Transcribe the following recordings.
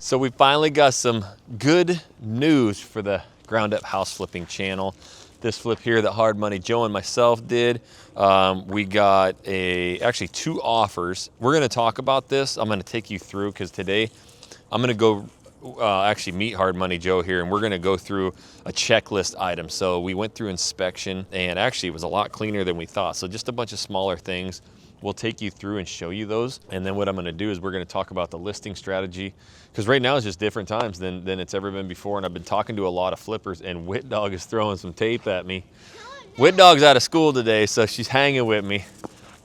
So we finally got some good news for the ground up house flipping channel. This flip here that Hard Money Joe and myself did, we got actually 2 offers. We're gonna talk about this. I'm gonna take you through because today I'm gonna go actually meet Hard Money Joe here, and we're gonna go through a checklist item. So we went through inspection, and actually it was a lot cleaner than we thought. So just a bunch of smaller things. We'll take you through and show you those. And then what I'm gonna do is we're gonna talk about the listing strategy, because right now it's just different times than it's ever been before. And I've been talking to a lot of flippers, and Wit Dog is throwing some tape at me. Wit Dog's out of school today, so she's hanging with me.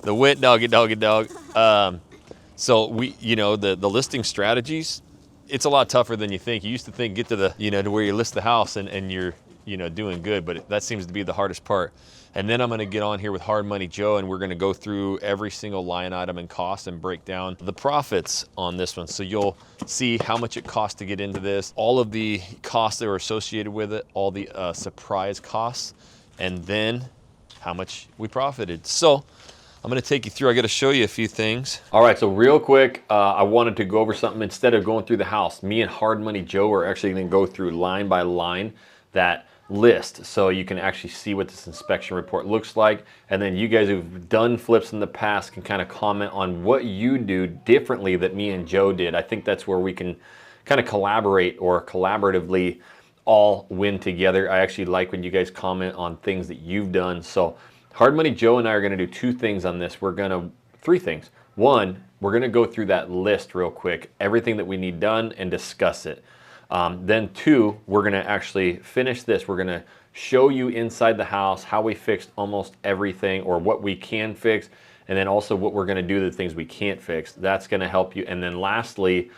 The Wit Doggy Doggy Dog. So we, the listing strategies, it's a lot tougher than you think. You used to think get to the, to where you list the house and you're, doing good, but that seems to be the hardest part. And then I'm gonna get on here with Hard Money Joe, and we're gonna go through every single line item and cost and break down the profits on this one. So you'll see how much it costs to get into this, all of the costs that are associated with it, all the surprise costs, and then how much we profited. So I'm gonna take you through, I gotta show you a few things. All right, so real quick, I wanted to go over something. Instead of going through the house, me and Hard Money Joe are actually gonna go through line by line that list, so you can actually see what this inspection report looks like. And then you guys who've done flips in the past can kind of comment on what you do differently that me and Joe did. I think that's where we can kind of collaborate or collaboratively all win together. I actually like when you guys comment on things that you've done. So Hard Money Joe and I are going to do 2 things on this. 3 things. One, we're going to go through that list real quick, everything that we need done, and discuss it. Then 2, we're going to actually finish this. We're going to show you inside the house how we fixed almost everything, or what we can fix, and then also what we're going to do, the things we can't fix. That's going to help you. And then lastly,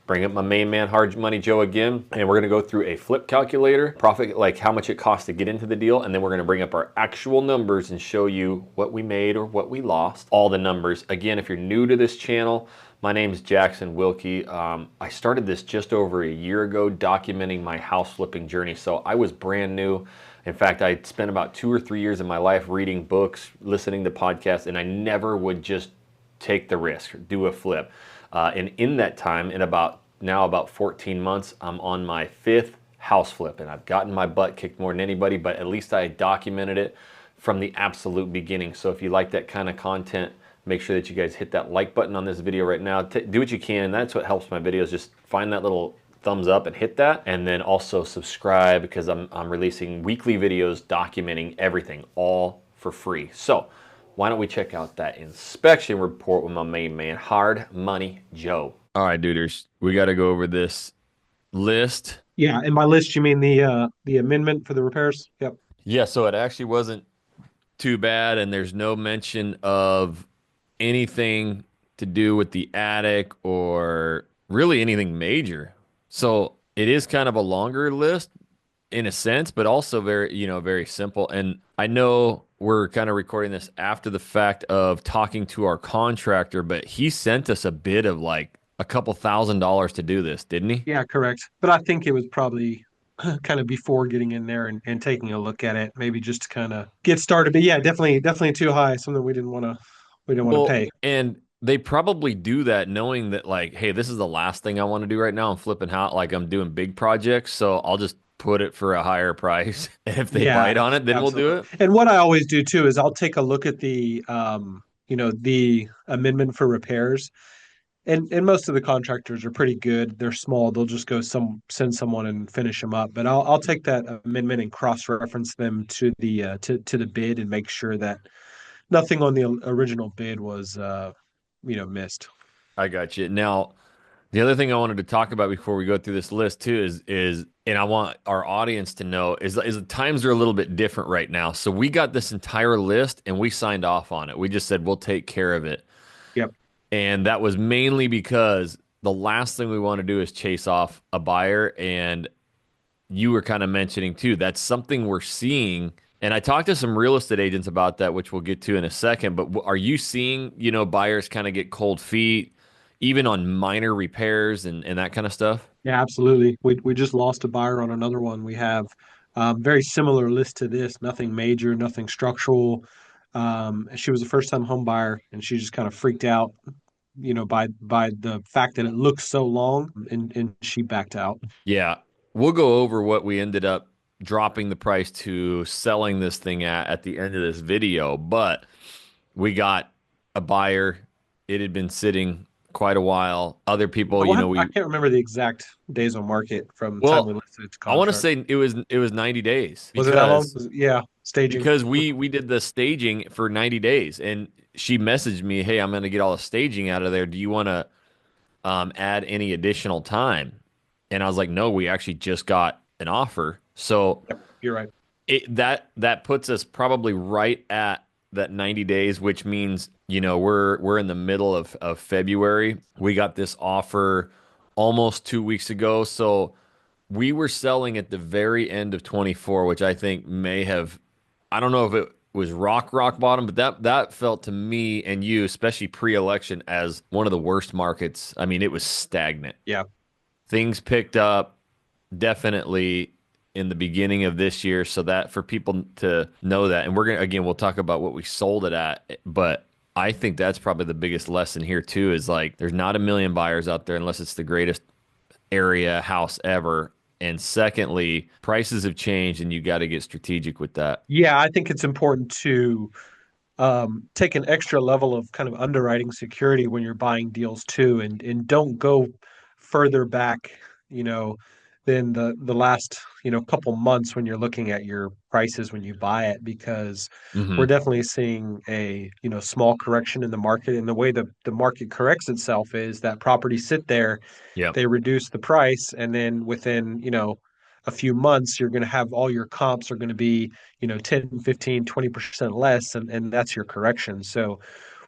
bring up my main man, Hard Money Joe, again, and we're gonna go through a flip calculator, profit, like how much it costs to get into the deal, and then we're gonna bring up our actual numbers and show you what we made or what we lost, all the numbers. Again, if you're new to this channel, my name is Jackson Wilkie. I started this just over a year ago, documenting my house flipping journey. So I was brand new. In fact, I spent about 2 or 3 years of my life reading books, listening to podcasts, and I never would just take the risk, do a flip. And in that time, in about 14 months, I'm on my 5th house flip, and I've gotten my butt kicked more than anybody, but at least I documented it from the absolute beginning. So if you like that kind of content, make sure that you guys hit that like button on this video right now. Do what you can. That's what helps my videos. Just find that little thumbs up and hit that, and then also subscribe, because I'm releasing weekly videos documenting everything, all for free. So why don't we check out that inspection report with my main man, Hard Money Joe. All right, duders, we got to go over this list. Yeah, in my list, you mean the amendment for the repairs? Yep. Yeah, so it actually wasn't too bad, and there's no mention of anything to do with the attic or really anything major. So it is kind of a longer list in a sense, but also very simple. And I know we're kind of recording this after the fact of talking to our contractor, but he sent us a bid of like a couple $1,000s to do this, didn't he? Yeah, correct. But I think it was probably kind of before getting in there and taking a look at it, maybe just to kind of get started. But yeah, definitely too high, something we didn't want to Well, pay. and they probably do that knowing that, like, hey, this is the last thing I want to do right now. I'm flipping out, like I'm doing big projects, so I'll just put it for a higher price. And if they Yeah, bite on it, then we'll do absolutely. it. And what I always do too is I'll take a look at the amendment for repairs. And most of the contractors are pretty good. They're small. They'll just send someone and finish them up. But I'll take that amendment and cross-reference them to the bid and make sure that nothing on the original bid was missed. I got you. Now, the other thing I wanted to talk about before we go through this list too is and I want our audience to know is the times are a little bit different right now. So we got this entire list and we signed off on it. We just said we'll take care of it. Yep. And that was mainly because the last thing we want to do is chase off a buyer. And you were kind of mentioning too, that's something we're seeing. And I talked to some real estate agents about that, which we'll get to in a second. But are you seeing, buyers kind of get cold feet, even on minor repairs and that kind of stuff? Yeah, absolutely. We just lost a buyer on another one. We have very similar list to this. Nothing major, nothing structural. She was a first time home buyer, and she just kind of freaked out by the fact that it looks so long, and she backed out. Yeah. We'll go over what we ended up dropping the price to selling this thing at the end of this video, but we got a buyer. It had been sitting quite a while. Other people, I can't remember the exact days on market from the time we well, listed its I want to contract. say it was 90 days Was it that long? Yeah, staging. because we did the staging for 90 days and she messaged me, "Hey, I'm going to get all the staging out of there. Do you want to add any additional time?" And I was like, "No, we actually just got an offer." So Yep, you're right. that puts us probably right at that 90 days, which means, we're in the middle of February. We got this offer almost 2 weeks ago. So we were selling at the very end of 24, which I think may have, I don't know if it was rock bottom, but that felt to me and you, especially pre-election, as one of the worst markets. I mean, it was stagnant. Yeah. Things picked up definitely in the beginning of this year, so that for people to know that, and we're gonna again, we'll talk about what we sold it at, but I think that's probably the biggest lesson here too, is like there's not a million buyers out there unless it's the greatest area house ever. And secondly, prices have changed and you got to get strategic with that. Yeah, I think it's important to take an extra level of kind of underwriting security when you're buying deals too, and don't go further back, you know, than the last couple months when you're looking at your prices when you buy it, because we're Hmm. definitely seeing a small correction in the market, and the way the market corrects itself is that properties sit there, Yep. they reduce the price, and then within a few months you're going to have all your comps are going to be 10, 15, 20% less, and that's your correction. So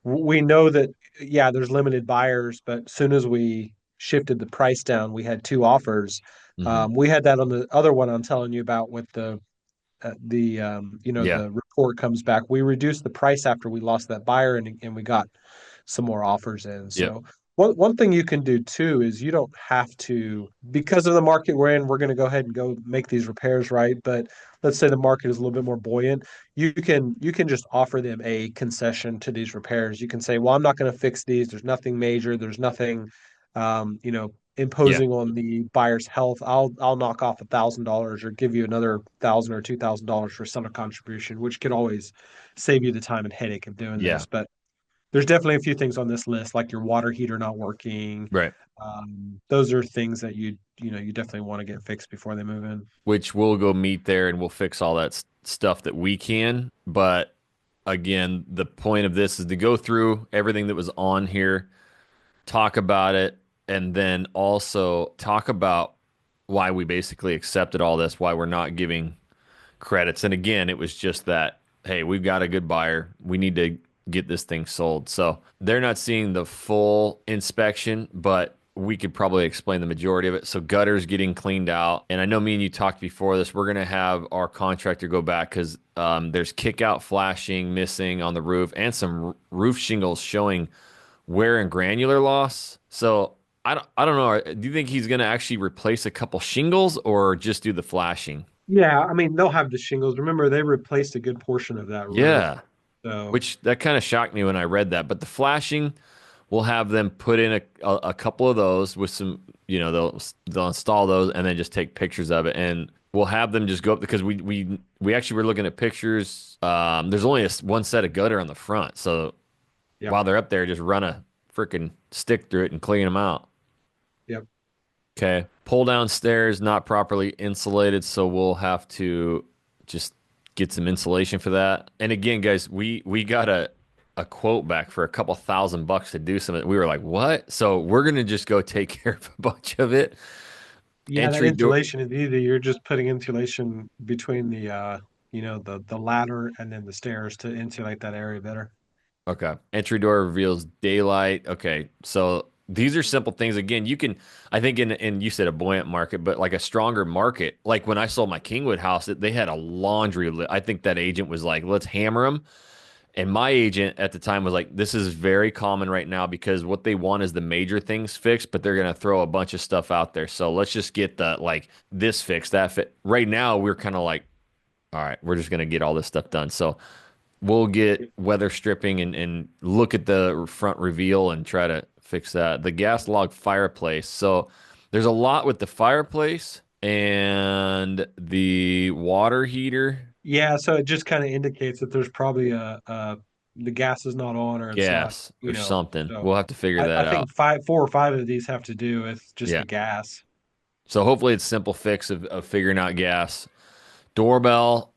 we know that, yeah, there's limited buyers, but as soon as we shifted the price down, we had two offers. Hmm. We had that on the other one I'm telling you about with Yeah. the report comes back. We reduced the price after we lost that buyer, and we got some more offers in. Yep. So one thing you can do too is you don't have to, because of the market we're in, we're going to go ahead and go make these repairs, right? But let's say the market is a little bit more buoyant. You can just offer them a concession to these repairs. You can say, well, I'm not going to fix these. There's nothing major. There's nothing, Yeah. imposing on the buyer's health. I'll knock off $1,000 or give you another $1,000 or $2,000 for summer contribution, which could always save you the time and headache of doing Yeah. this. But there's definitely a few things on this list, like your water heater not working. Right. Those are things that you definitely want to get fixed before they move in. Which we'll go meet there and we'll fix all that stuff that we can. But again, the point of this is to go through everything that was on here, talk about it, and then also talk about why we basically accepted all this, why we're not giving credits. And again, it was just that, hey, we've got a good buyer. We need to get this thing sold. So they're not seeing the full inspection, but we could probably explain the majority of it. So gutters getting cleaned out. And I know me and you talked before this. We're going to have our contractor go back because there's kick out flashing missing on the roof and some roof shingles showing wear and granular loss. So I don't know. Do you think he's going to actually replace a couple shingles or just do the flashing? Yeah, I mean they'll have the shingles. Remember, they replaced a good portion of that roof. Yeah. So Which that kind of shocked me when I read that. But the flashing, we'll have them put in a couple of those with some, they'll install those and then just take pictures of it. And we'll have them just go up because we actually were looking at pictures. There's only one set of gutter on the front. So yep, while they're up there, just run a freaking stick through it and clean them out. yep. Okay. Pull down stairs, not properly insulated, so we'll have to just get some insulation for that. And again, guys, we got a quote back for a couple $1,000 to do something. We were like, "What?" So we're gonna just go take care of a bunch of it. Yeah, that Entry door. insulation is easy. You're just putting insulation between the ladder and then the stairs to insulate that area better. Okay. Entry door reveals daylight. Okay. So these are simple things. Again, you can, I think in you said a buoyant market, but like a stronger market, like when I sold my Kingwood house, they had a laundry list. I think that agent was like, let's hammer them. And my agent at the time was like, this is very common right now because what they want is the major things fixed, but they're going to throw a bunch of stuff out there. So let's just get the like this fixed, that fit. Right now, we're kind of like, all right, we're just going to get all this stuff done. So we'll get weather stripping and look at the front reveal and try to fix that. The gas log fireplace. So there's a lot with the fireplace and the water heater. Yeah, so it just kind of indicates that there's probably the gas is not on or it's not, Gas you or know. something. So We'll have to figure I that out. think four or five of these have to do with just Yeah. the gas. So hopefully it's simple fix of figuring out gas. Doorbell,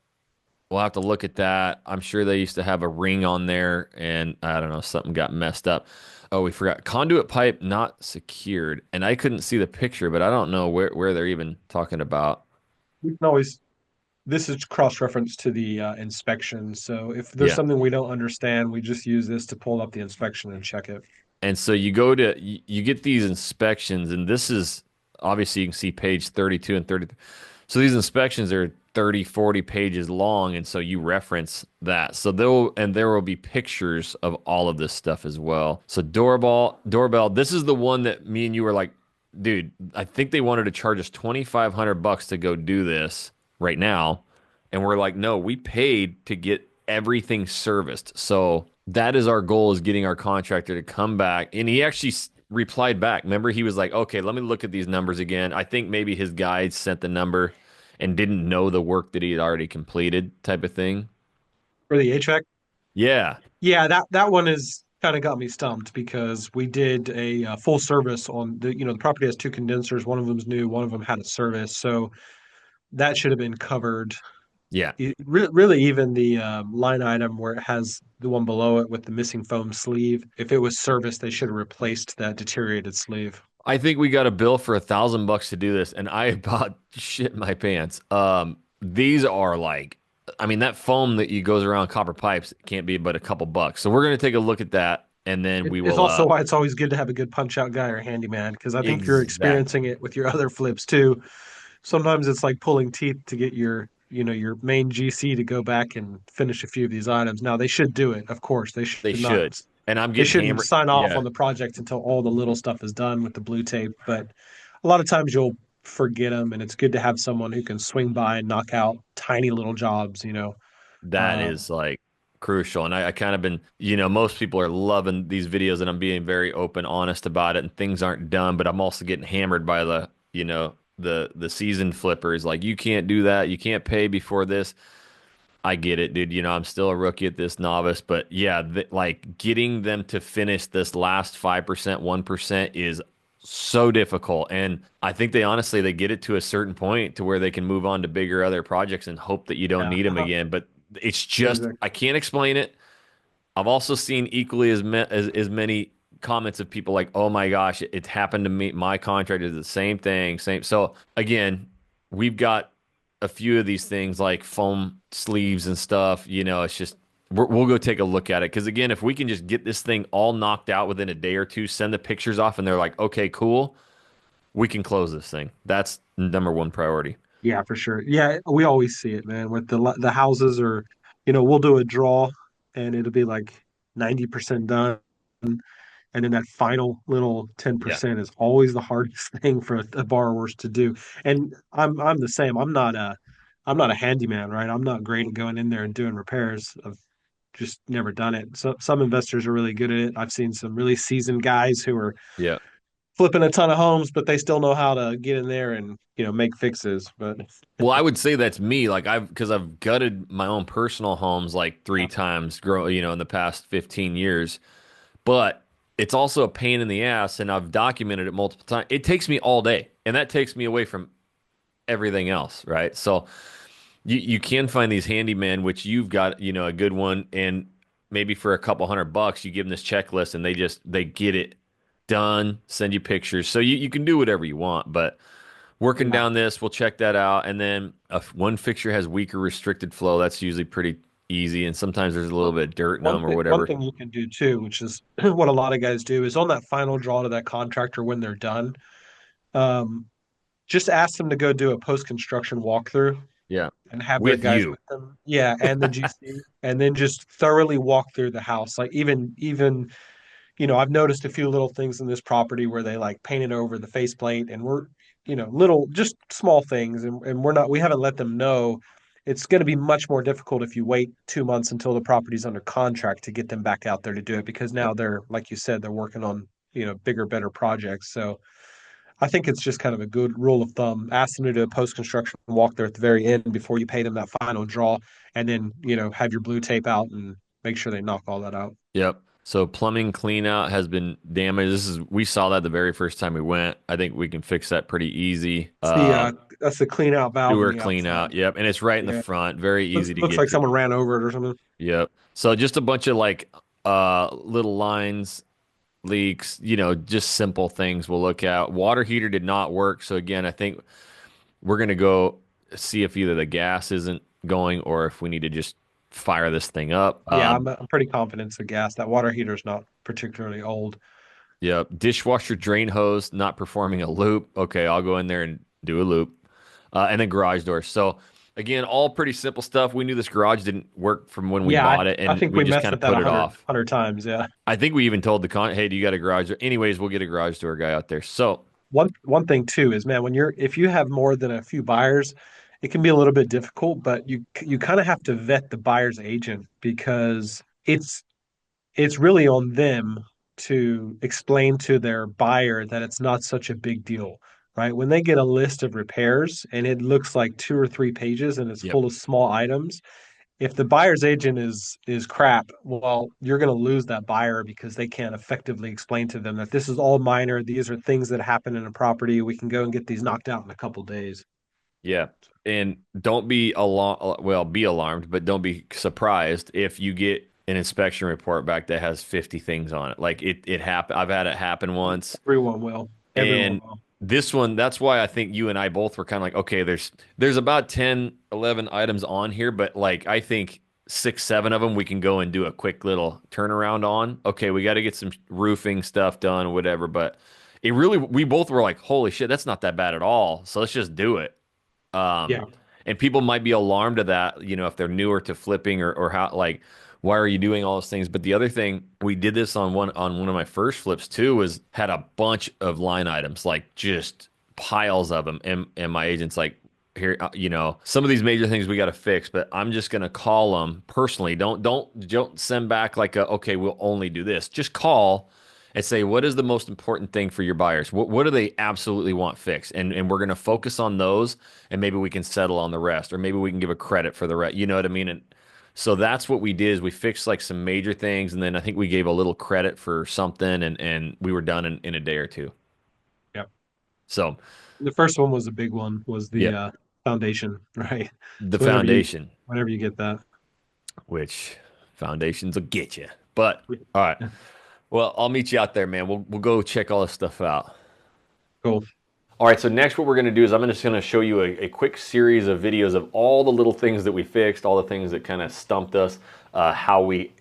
we'll have to look at that. I'm sure they used to have a ring on there and I don't know, something got messed up. Oh, we forgot. Conduit pipe not secured. And I couldn't see the picture, but I don't know where they're even talking about. We can always This is cross-reference to the inspection. So if there's Yeah. something we don't understand, we just use this to pull up the inspection and check it. And so you go to you get these inspections, and this is obviously you can see page 32 and 30. So these inspections are 30, 40 pages long, and so you reference that. So there will be pictures of all of this stuff as well. So doorbell, this is the one that me and you were like, dude, I think they wanted to charge us $2,500 to go do this right now. And we're like, no, we paid to get everything serviced. So that is our goal, is getting our contractor to come back. And he actually replied back. Remember, he was like, okay, let me look at these numbers again. I think maybe his guide sent the number and didn't know the work that he had already completed, type of thing. For the HVAC, Yeah. yeah, that one is kind of got me stumped because we did a full service on the property has two condensers. One of them's new, one of them had a service, so that should have been covered. Yeah. Really, even the line item where it has the one below it with the missing foam sleeve, if it was serviced, they should have replaced that deteriorated sleeve. I think we got a bill for $1,000 to do this, and I about shit my pants. These are like, I mean, that foam that you goes around copper pipes can't be but a couple bucks. So we're gonna take a look at that, and then we It's will. also why it's always good to have a good punch out guy or handyman because I think you're experiencing Exactly. it with your other flips too. Sometimes it's like pulling teeth to get your main GC to go back and finish a few of these items. Now they should do it, of course. They should, and I'm They getting shouldn't hammered. sign off Yeah, on the project until all the little stuff is done with the blue tape. But a lot of times you'll forget them, and it's good to have someone who can swing by and knock out tiny little jobs. that Um, is like crucial. And I kind of been, most people are loving these videos, and I'm being very open, honest about it, and things aren't done. But I'm also getting hammered by the seasoned flippers. Like, you can't do that. You can't pay before this. I get it, dude. I'm still a rookie at this, novice, but yeah, like getting them to finish this last 5%, 1% is so difficult. And I think they get it to a certain point to where they can move on to bigger other projects and hope that you don't yeah, need them again. But it's just, exactly. I can't explain it. I've also seen equally as many comments of people like, "Oh my gosh, it happened to me. My contract is the same thing, same." So again, we've got a few of these things like foam sleeves and stuff. It's just we'll go take a look at it because again, if we can just get this thing all knocked out within a day or two, send the pictures off, and they're like, "Okay, cool, we can close this thing." That's number one priority. Yeah, for sure. Yeah, we always see it, man. With the houses, or we'll do a draw, and it'll be like 90% done, and then that final little Yeah, 10% is always the hardest thing for borrowers to do. And I'm the same. I'm not a handyman, right? I'm not great at going in there and doing repairs. I've just never done it. So some investors are really good at it. I've seen some really seasoned guys who are yeah. flipping a ton of homes, but they still know how to get in there and make fixes. But Well, I would say that's me. Like, because I've gutted my own personal homes like three yeah, times, in the past 15 years. But it's also a pain in the ass, and I've documented it multiple times. It takes me all day, and that takes me away from everything else, right? So you can find these handymen, which you've got, a good one, and maybe for a couple $100, you give them this checklist, and they get it done, send you pictures. So you can do whatever you want, but working yeah. down this, we'll check that out. And then if one fixture has weaker restricted flow, that's usually pretty easy. And sometimes there's a little One, bit of dirt in one them or thing, one whatever. thing you can do too, which is what a lot of guys do, is on that final draw to that contractor when they're done. Um, just ask them to go do a post construction walkthrough Yeah. and have their With guys you. with them. Yeah, and the GC, and then just thoroughly walk through the house. Like even I've noticed a few little things in this property where they like painted over the faceplate, and we're little just small things, and we haven't let them know. It's going to be much more difficult if you wait 2 months until the property's under contract to get them back out there to do it because Yep. now they're like you said they're working on bigger, better projects. So I think it's just kind of a good rule of thumb. Ask them to do a post-construction walk there at the very end before you pay them that final draw, and then, have your blue tape out and make sure they knock all that out. Yep. So plumbing clean out has been damaged. We saw that the very first time we went. I think we can fix that pretty easy. It's that's the clean out valve on Sewer the clean outside. out. Yep. And it's right in the Yeah. front. Very Looks easy to looks get like to. someone ran over it or something. Yep. So just a bunch of like little lines, leaks, just simple things we'll look at. Water heater did not work. So again, I think we're gonna go see if either the gas isn't going or if we need to just fire this thing up. Yeah, I'm pretty confident it's a gas. That water heater is not particularly old. Yep. Dishwasher drain hose not performing a loop. Okay, I'll go in there and do a loop. And then garage doors. So again, all pretty simple stuff. We knew this garage didn't work from when we Yeah, bought it, I and think we we just messed kind of with that put it off. 100 times. Yeah. I think we even told hey, do you got a garage door? Anyways, we'll get a garage door guy out there. So, One thing too is, man, if you have more than a few buyers, it can be a little bit difficult, but you kind of have to vet the buyer's agent because it's really on them to explain to their buyer that it's not such a big deal, right? When they get a list of repairs and it looks like 2 or 3 pages and it's yep. full of small items, if the buyer's agent is crap, well, you're going to lose that buyer because they can't effectively explain to them that this is all minor. These are things that happen in a property. We can go and get these knocked out in a couple days. Yeah. And don't be alarmed. Well, be alarmed, but don't be surprised if you get an inspection report back that has 50 things on it. Like it happened. I've had it happen once. Everyone will. Everyone And will. this one, that's why I think you and I both were kind of like, okay, there's about 10, 11 items on here, but like I think 6, 7 of them we can go and do a quick little turnaround on. Okay, we got to get some roofing stuff done or whatever, but we both were like, holy shit, that's not that bad at all. So let's just do it. Um, Yeah. and people might be alarmed of that, if they're newer to flipping or how, like, why are you doing all those things? But the other thing, we did this on one of my first flips too, was had a bunch of line items, like just piles of them. And my agent's like, here, some of these major things we got to fix, but I'm just gonna call them personally. Don't send back like okay, we'll only do this. Just call and say, what is the most important thing for your buyers? What do they absolutely want fixed? And we're going to focus on those, and maybe we can settle on the rest, or maybe we can give a credit for the rest. You know what I mean? And so that's what we did is we fixed like some major things, and then I think we gave a little credit for something, and we were done in a day or two. Yeah. So The first one was a big one, was the yeah, foundation, right? the So foundation, whenever you get that. which foundations will get you. But all right, well, I'll meet you out there, man. We'll go check all this stuff out. Cool. All right, so next what we're going to do is I'm just going to show you a quick series of videos of all the little things that we fixed, all the things that kind of stumped us, how we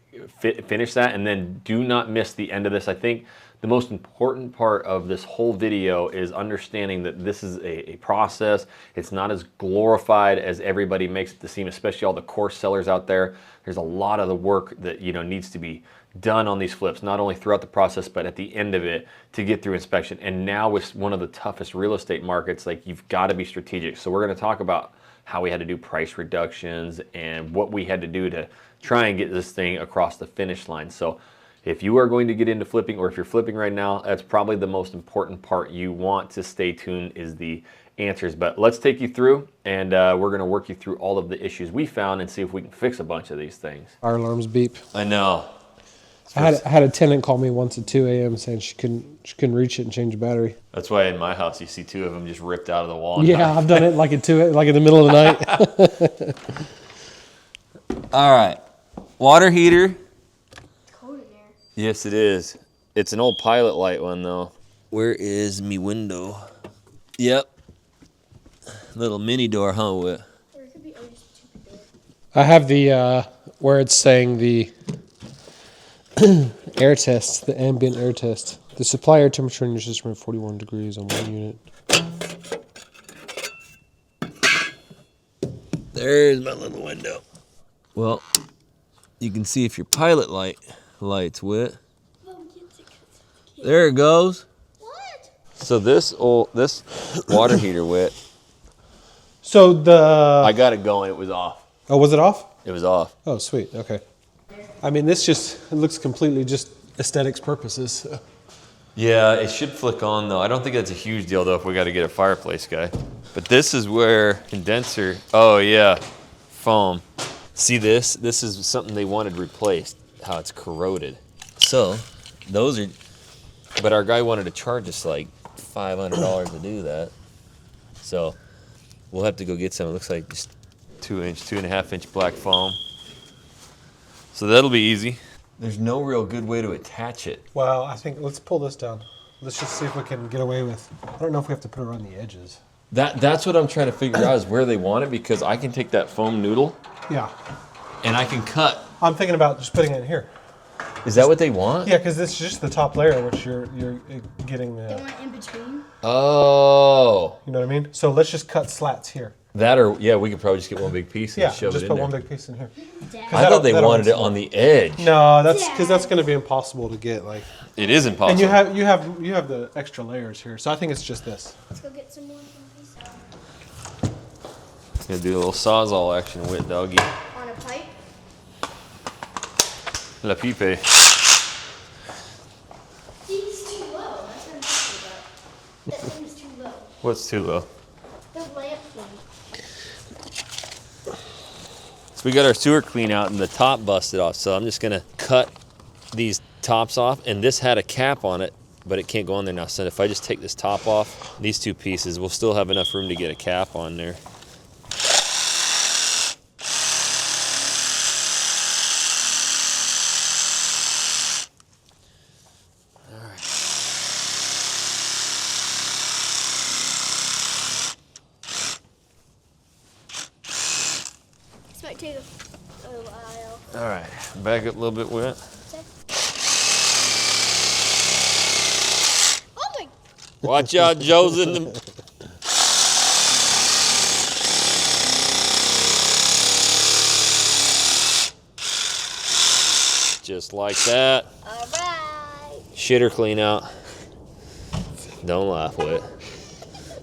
finish that, and then do not miss the end of this. I think the most important part of this whole video is understanding that this is a process. It's not as glorified as everybody makes it to seem, especially all the course sellers out there. There's a lot of the work that needs to be done on these flips, not only throughout the process, but at the end of it to get through inspection. And now with one of the toughest real estate markets, like you've got to be strategic. So we're going to talk about how we had to do price reductions and what we had to do to try and get this thing across the finish line. So if you are going to get into flipping, or if you're flipping right now, that's probably the most important part. You want to stay tuned is the answers. But let's take you through, and we're going to work you through all of the issues we found and see if we can fix a bunch of these things. Fire alarms beep. I know. I had a tenant call me once at 2 a.m. saying she couldn't reach it and change the battery. That's why in my house you see 2 of them just ripped out of the wall. Yeah, I've done it like in the middle of the night. All right. Water heater. It's cold in there. Yes, it is. It's an old Pilot Light one, though. Where is me window? Yep. Little mini door, huh? Or it could be just stupid door. I have the where it's saying the air test, the ambient air test. The supply air temperature in your system is 41 degrees on one unit. There's my little window. Well, you can see if your Pilot light's wet. There it goes. What? So this water heater wet. So the I got it going. It was off. oh, was it off? It was off. Oh, sweet. Okay. I mean, this it looks completely just aesthetics purposes. So. Yeah, it should flick on though. I don't think that's a huge deal though if we got to get a fireplace guy. But this is where condenser, oh yeah, foam. See this? This is something they wanted replaced, how it's corroded. So, those are, but our guy wanted to charge us like $500 to do that. So, we'll have to go get some. It looks like just 2.5 inch black foam. So that'll be easy. There's no real good way to attach it. Well, I think let's pull this down. Let's just see if we can get away with. I don't know if we have to put it around the edges. That's what I'm trying to figure out is where they want it, because I can take that foam noodle Yeah. and I can cut. I'm thinking about just putting it in here. Is that what they want? Yeah, because this is just the top layer, which you're getting. They want in between. Oh. You know what I mean? So let's just cut slats here. That or, yeah, we could probably just get one big piece and Yeah, shove just it in put there. one big piece in here. Dad. I thought they that'll wanted make it on the edge. No, that's because that's going to be impossible to get. Like, It is impossible. and you have the extra layers here. So I think it's just this. Let's go get some more from this Gonna do a little sawzall action with doggy. on a pipe. La pipe. He's too low. That's what I'm talking about. That thing's too low. What's too low? The lamp thing. So we got our sewer clean out and the top busted off. So I'm just gonna cut these tops off, and this had a cap on it, but it can't go on there now. So if I just take this top off, these two pieces, we'll still have enough room to get a cap on there. This might take a while. All right, back up a little bit with it. Oh my! Watch out, Joe's in the... Just like that. All right. Shitter clean out. Don't laugh with it.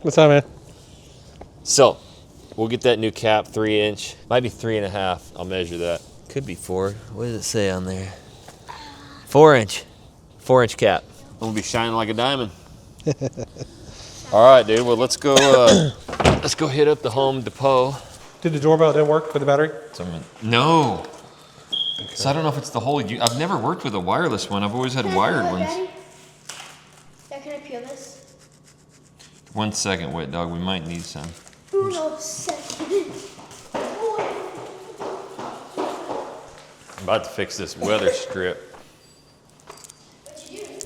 What's up, man? So, we'll get that new cap, 3-inch. Might be 3.5. I'll measure that. Could be 4. What does it say on there? 4-inch. 4-inch cap. It'll be shining like a diamond. All right, dude. Well, let's go. Let's go hit up the Home Depot. Did the doorbell didn't work with the battery? No. So I don't know if it's the whole. I've never worked with a wireless one. I've always had wired ones. Daddy? Dad, can I peel this? 1 second, wait, dog. We might need some. No second. I'm about to fix this weather strip. What you doing?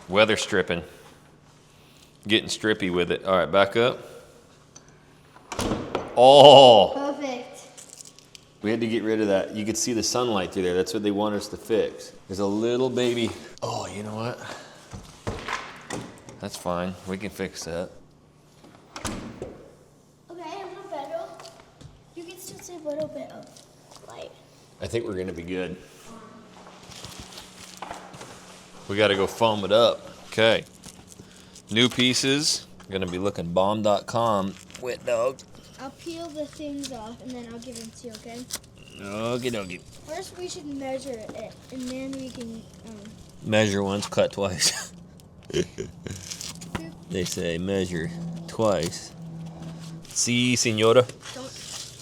Weather stripping. Getting strippy with it. All right, back up. Oh, Perfect. we had to get rid of that. You could see the sunlight through there. That's what they want us to fix. There's a little baby. Oh, you know what? That's fine. We can fix that. Okay, a little better. You can still see a little bit of light. I think we're gonna be good. We gotta go foam it up. Okay. New pieces. Gonna be looking bomb.com. Wet dog. I'll peel the things off and then I'll give them to you, okay? Okie dokie. First we should measure it and then we can, Measure once, cut twice. They say measure twice. Si, senora. don't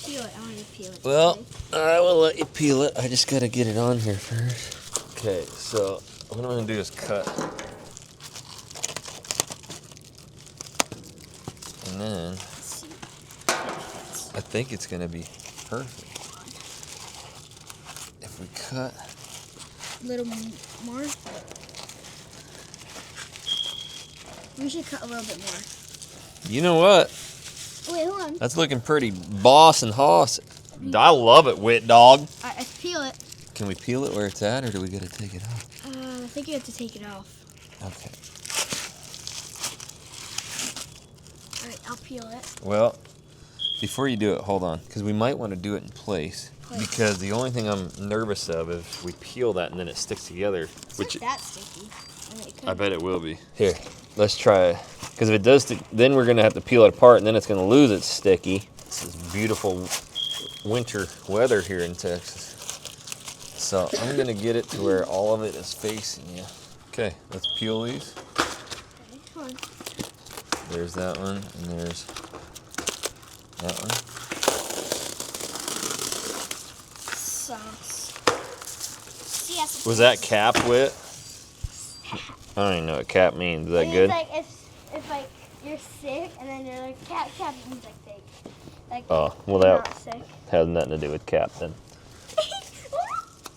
peel it. I want you to peel it. Well, I will let you peel it. I just gotta get it on here first. Okay, so what I'm gonna do is cut. And then Let's see. I think it's gonna be perfect. If we cut, A little more. We should cut a little bit more. you know what? Wait, hold on. That's looking pretty boss and hoss. I love it, wet dog. I peel it. Can we peel it where it's at, or do we gotta take it off? I think you have to take it off. Okay. All right, I'll peel it. Well, before you do it, hold on, because we might want to do it in place. Because the only thing I'm nervous of is if we peel that and then it sticks together, It's which not that sticky. I mean, it could I bet it will be. Here, let's try it. Because if it does stick, then we're gonna have to peel it apart, and then it's gonna lose its sticky. This is beautiful winter weather here in Texas. So I'm gonna get it to where all of it is facing you. Okay, let's peel these. Okay, come on. There's that one, and there's that one. Sauce. Yes. Was that cap wit? I don't even know what cap means. Is that good? Like if like you're sick and then you're like cap means like fake. Like Oh, well you're that not sick. has nothing to do with cap then.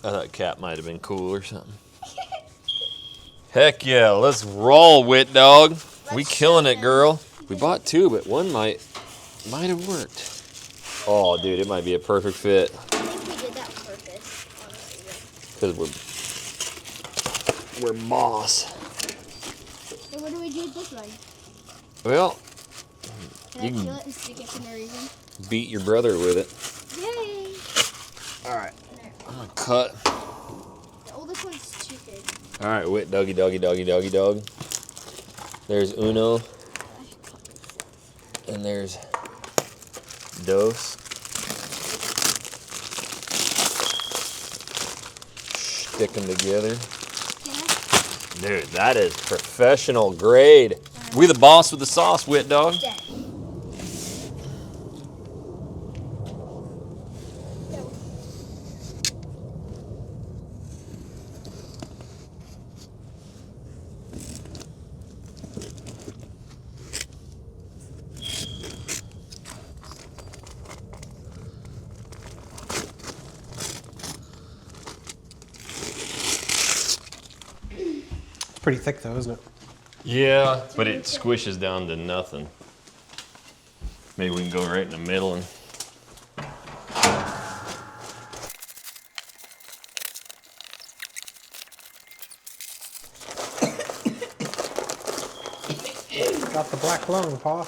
I thought cap might have been cool or something. Heck yeah, let's roll, wit dog. We killing it, girl. We bought two, but one might have worked. Oh, dude, it might be a perfect fit. I think we did that on purpose, honestly. Because we're moss. So what do we do with this one? Well, Can I peel it and stick it for no reason? beat your brother with it. Yay! All right, I'm gonna cut. The oldest one's too big. All right, wit doggy, doggy, doggy, doggy, dog. There's uno, and there's dos. Stick them together. Dude, that is professional grade. We the boss with the sauce, wit dog. Yeah. Pretty thick though, isn't it? Yeah, but it squishes down to nothing. Maybe we can go right in the middle and. Got the black lung, Pa.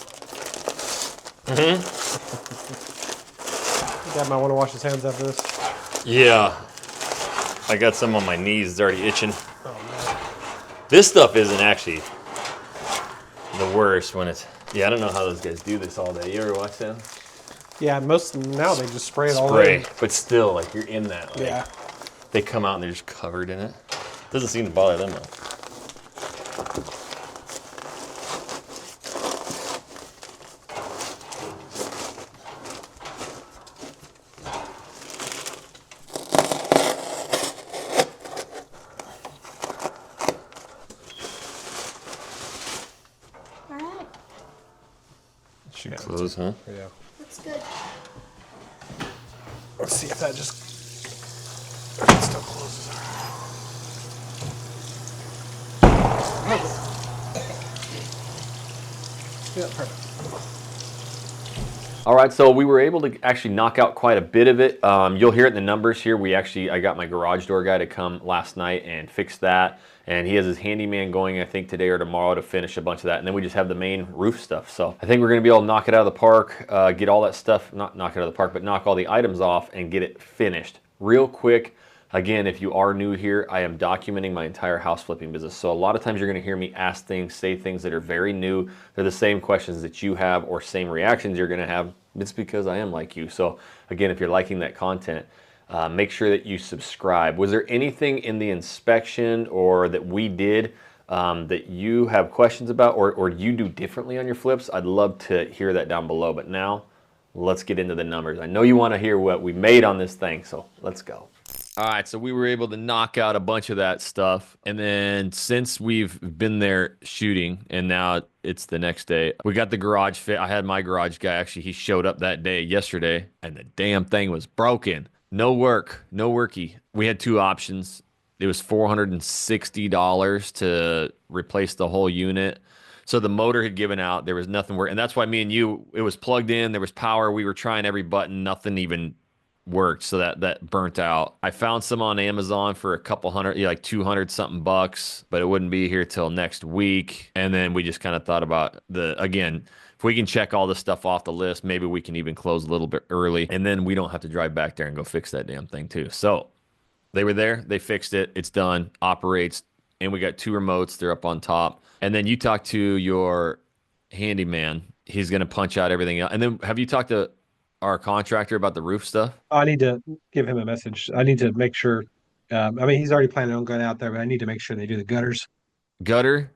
Dad might want to wash his hands after this. Yeah. I got some on my knees. It's already itching. This stuff isn't actually the worst when it's. Yeah, I don't know how those guys do this all day. You ever watch them? Yeah, most now they just spray it all Spray, in. but still, like you're in that. Like, Yeah. They come out and they're just covered in it. Doesn't seem to bother them though. Alright, Should close, huh? Yeah. that's good. Let's see if that just still closes. Yeah, perfect. All right, so we were able to actually knock out quite a bit of it. You'll hear it in the numbers here. I got my garage door guy to come last night and fix that. And he has his handyman going, I think, today or tomorrow to finish a bunch of that. And then we just have the main roof stuff. So I think we're gonna be able to knock it out of the park, get all that stuff, not knock it out of the park, but knock all the items off and get it finished real quick. Again, if you are new here, I am documenting my entire house flipping business. So a lot of times you're gonna hear me ask things, say things that are very new. They're the same questions that you have or same reactions you're gonna have. It's because I am like you. So again, if you're liking that content, make sure that you subscribe. Was there anything in the inspection or that we did that you have questions about or you do differently on your flips? I'd love to hear that down below. But now, let's get into the numbers. I know you want to hear what we made on this thing, so let's go. All right, so we were able to knock out a bunch of that stuff. And then since we've been there shooting and now it's the next day, we got the garage fit. I had my garage guy, actually, he showed up that day yesterday and the damn thing was broken. No work, no worky. We had two options. It was $460 to replace the whole unit. So the motor had given out. There was nothing working. And that's why me and you, it was plugged in. There was power. We were trying every button. Nothing even worked. So that burnt out. I found some on Amazon for a couple hundred, like 200 something bucks, but it wouldn't be here till next week. And then we just kind of thought about again, if we can check all this stuff off the list, maybe we can even close a little bit early. And then we don't have to drive back there and go fix that damn thing too. So they were there. They fixed it. It's done. Operates. And we got two remotes. They're up on top. And then you talk to your handyman. He's going to punch out everything else. And then have you talked to our contractor about the roof stuff? I need to give him a message. I need to make sure. I mean, he's already planning on going out there, but I need to make sure they do the gutters. Gutter,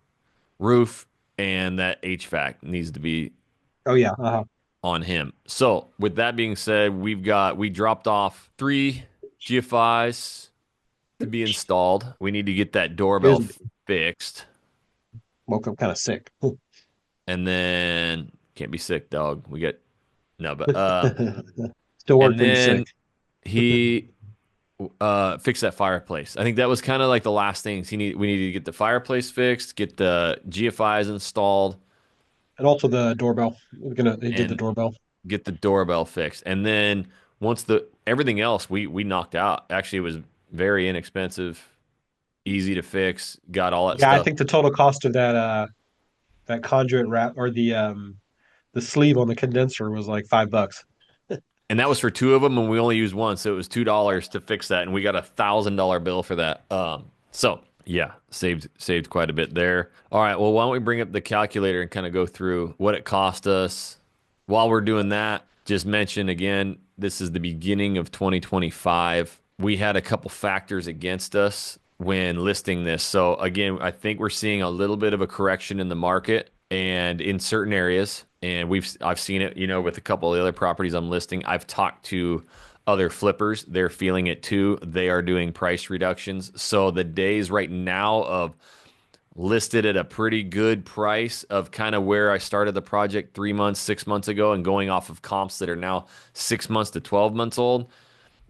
roof, and that HVAC needs to be Oh yeah. Uh-huh. on him. So, with that being said, we dropped off 3 GFIs to be installed. We need to get that doorbell Excuse me. fixed. Woke up kind of sick. And then can't be sick, dog. We get no, but Still and working then sick. he fixed that fireplace. I think that was kind of like the last things we needed to get the fireplace fixed, get the GFIs installed, And also the doorbell. He did the and doorbell. get the doorbell fixed. And then once the everything else we knocked out. Actually, it was very inexpensive, easy to fix, got all that Yeah, I stuff. think the total cost of that conduit wrap or the sleeve on the condenser was like $5. And that was for 2 of them, and we only used one, so it was $2 to fix that, and we got a $1,000 bill for that. So yeah, saved quite a bit there. All right, well, why don't we bring up the calculator and kind of go through what it cost us. While we're doing that, just mention again, this is the beginning of 2025. We had a couple factors against us when listing this. So again, I think we're seeing a little bit of a correction in the market and in certain areas. And I've seen it, with a couple of the other properties I'm listing. I've talked to other flippers. They're feeling it too. They are doing price reductions. So the days right now of listed at a pretty good price of kind of where I started the project 3 months, 6 months ago, and going off of comps that are now 6 months to 12 months old,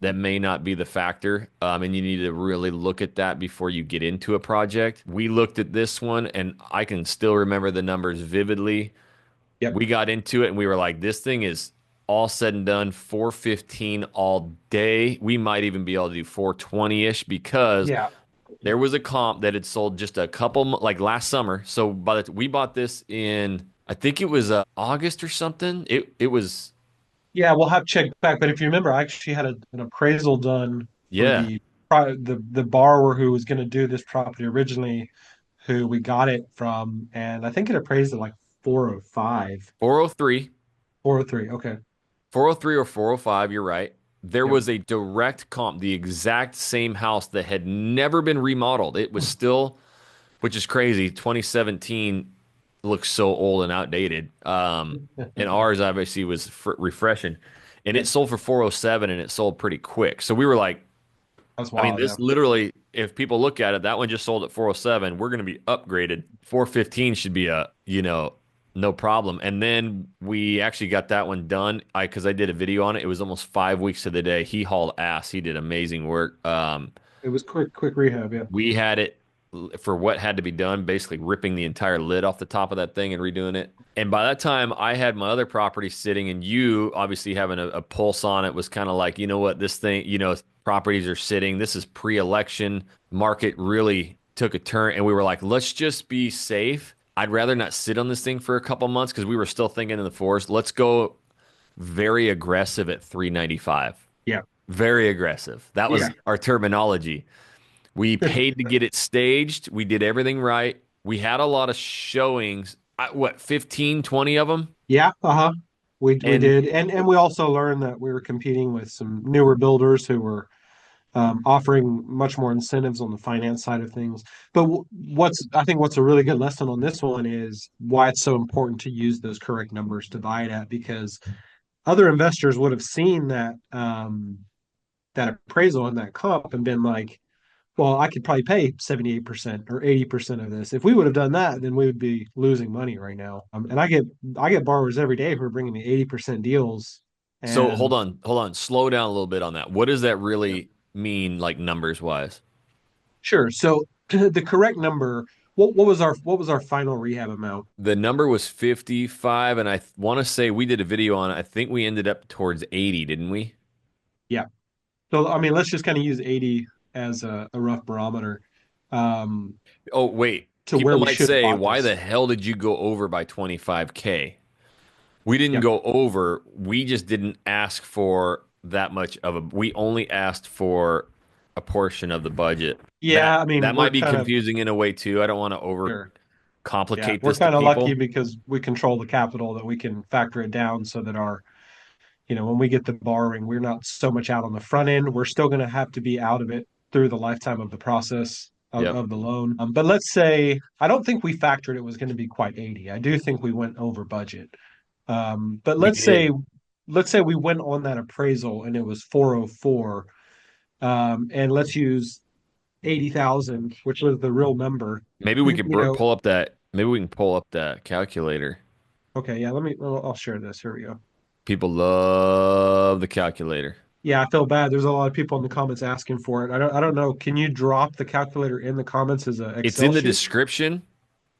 that may not be the factor. And you need to really look at that before you get into a project. We looked at this one, and I can still remember the numbers vividly. Yep. We got into it and we were like, this thing is all said and done 415 all day. We might even be able to do 420-ish because Yeah. there was a comp that had sold just a couple like last summer. So we bought this in, I think it was August or something. It was, Yeah, we'll have to check back. But if you remember, I actually had an appraisal done for yeah, the borrower who was going to do this property originally, who we got it from, and I think it appraised at like 405, 403, 403. Okay. 403 or 405. You're right. There Yep. was a direct comp, the exact same house that had never been remodeled. It was still, which is crazy. 2017 looks so old and outdated. And ours obviously was refreshing, and it Yep. sold for 407, and it sold pretty quick. So we were like, That's I mean, wild. Yeah. this literally, if people look at it, that one just sold at 407. We're going to be upgraded. 415 should be no problem. And then we actually got that one done. Because I did a video on it. It was almost 5 weeks to the day. He hauled ass. He did amazing work. It was quick rehab. Yeah. We had it for what had to be done, basically ripping the entire lid off the top of that thing and redoing it. And by that time, I had my other property sitting, and you obviously having a pulse on it was kind of like, you know what, this thing, properties are sitting. This is pre-election. Market really took a turn, and we were like, let's just be safe. I'd rather not sit on this thing for a couple months because we were still thinking in the forest. Let's go very aggressive at 395. Yeah. Very aggressive. That Yeah. was our terminology. We paid to get it staged. We did everything right. We had a lot of showings. What, 15, 20 of them? Yeah. Uh-huh. We And did. And we also learned that we were competing with some newer builders who were offering much more incentives on the finance side of things. But I think what's a really good lesson on this one is why it's so important to use those correct numbers to buy it at, because other investors would have seen that appraisal and that comp and been like, well, I could probably pay 78% or 80% of this. If we would have done that, then we would be losing money right now. And I get borrowers every day who are bringing me 80% deals. so And hold on, slow down a little bit on that. What does that yeah, really mean, like numbers wise? sure. So the correct number, what was our final rehab amount? The number was 55, and I want to say we did a video on it. I think we ended up towards 80, didn't we? Yeah. So I mean, let's just kind of use 80 as a rough barometer Oh, wait. to People where we might should have say, bought why the this. hell did you go over by 25K? We didn't Yep. go over. We just didn't ask for that much we only asked for a portion of the budget. Yeah, That I mean, that we're might be kind of confusing in a way too. I don't want to over sure. Yeah, complicate we're this to kind of lucky people. because we control the capital that we can factor it down so that when we get the borrowing, we're not so much out on the front end. We're still going to have to be out of it through the lifetime of the process Yep. of the loan. But let's say, I don't think we factored it was going to be quite 80. I do think we went over budget. But We let's say we went on that appraisal and it was 404. And let's use 80,000, which was the real number. Maybe we could You know, pull up that. Maybe we can pull up that calculator. okay, yeah, I'll share this. Here we go. People love the calculator. Yeah, I feel bad. There's a lot of people in the comments asking for it. I don't know. Can you drop the calculator in the comments as an It's Excel in the sheet? description.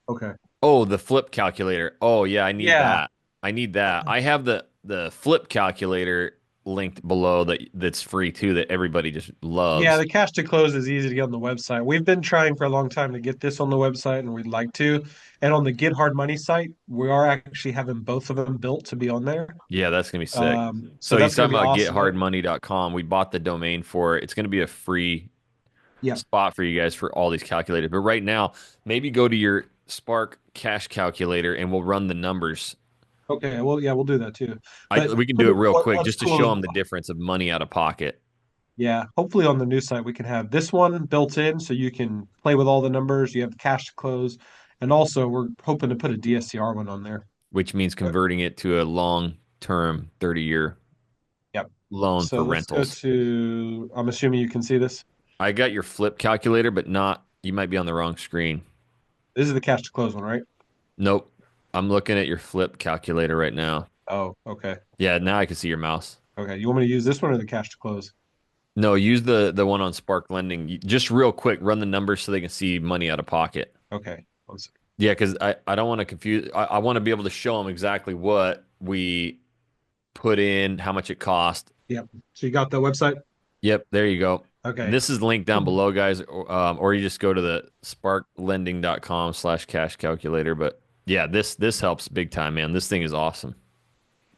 Okay. Oh, the flip calculator. Oh yeah, I need Yeah. that. I need that. I have the flip calculator linked below that's free too that everybody just Yeah, loves. the cash to close is easy to get on the website. We've been trying for a long time to get this on the website and we'd like to. And on the Get Hard Money site, we are actually having both of them built to be on there. Yeah, that's gonna be sick. So So he's that's going talking to be about awesome. gethardmoney.com. We bought the domain for it. It's gonna be a free Yeah. spot for you guys for all these calculators. But right now, maybe go to your Spark cash calculator and we'll run the numbers. Okay. Well, yeah, we'll do that too. But We can do it real quick what's just to show cool is, them the difference of money out of pocket. yeah, hopefully on the new site we can have this one built in so you can play with all the numbers. You have the cash to close. And also we're hoping to put a DSCR one on there. Which means But converting it to a long-term 30-year yep. loan So for let's go rentals. to, I'm assuming you can see this. I got your flip calculator, but not, you might be on the wrong screen. This is the cash to close one, right? Nope. I'm looking at your flip calculator right now. Oh, okay. Yeah, now I can see your mouse. Okay. You want me to use this one or the cash to close? No, use the one on Spark Lending. Just real quick, run the numbers so they can see money out of pocket. Okay. One second. Yeah, because I don't want to confuse. I want to be able to show them exactly what we put in, how much it cost. Yep. So you got the website? Yep, there you go. Okay. This is linked down below, guys, or you just go to the sparklending.com/cash calculator. But yeah, this helps big time, man. This thing is awesome.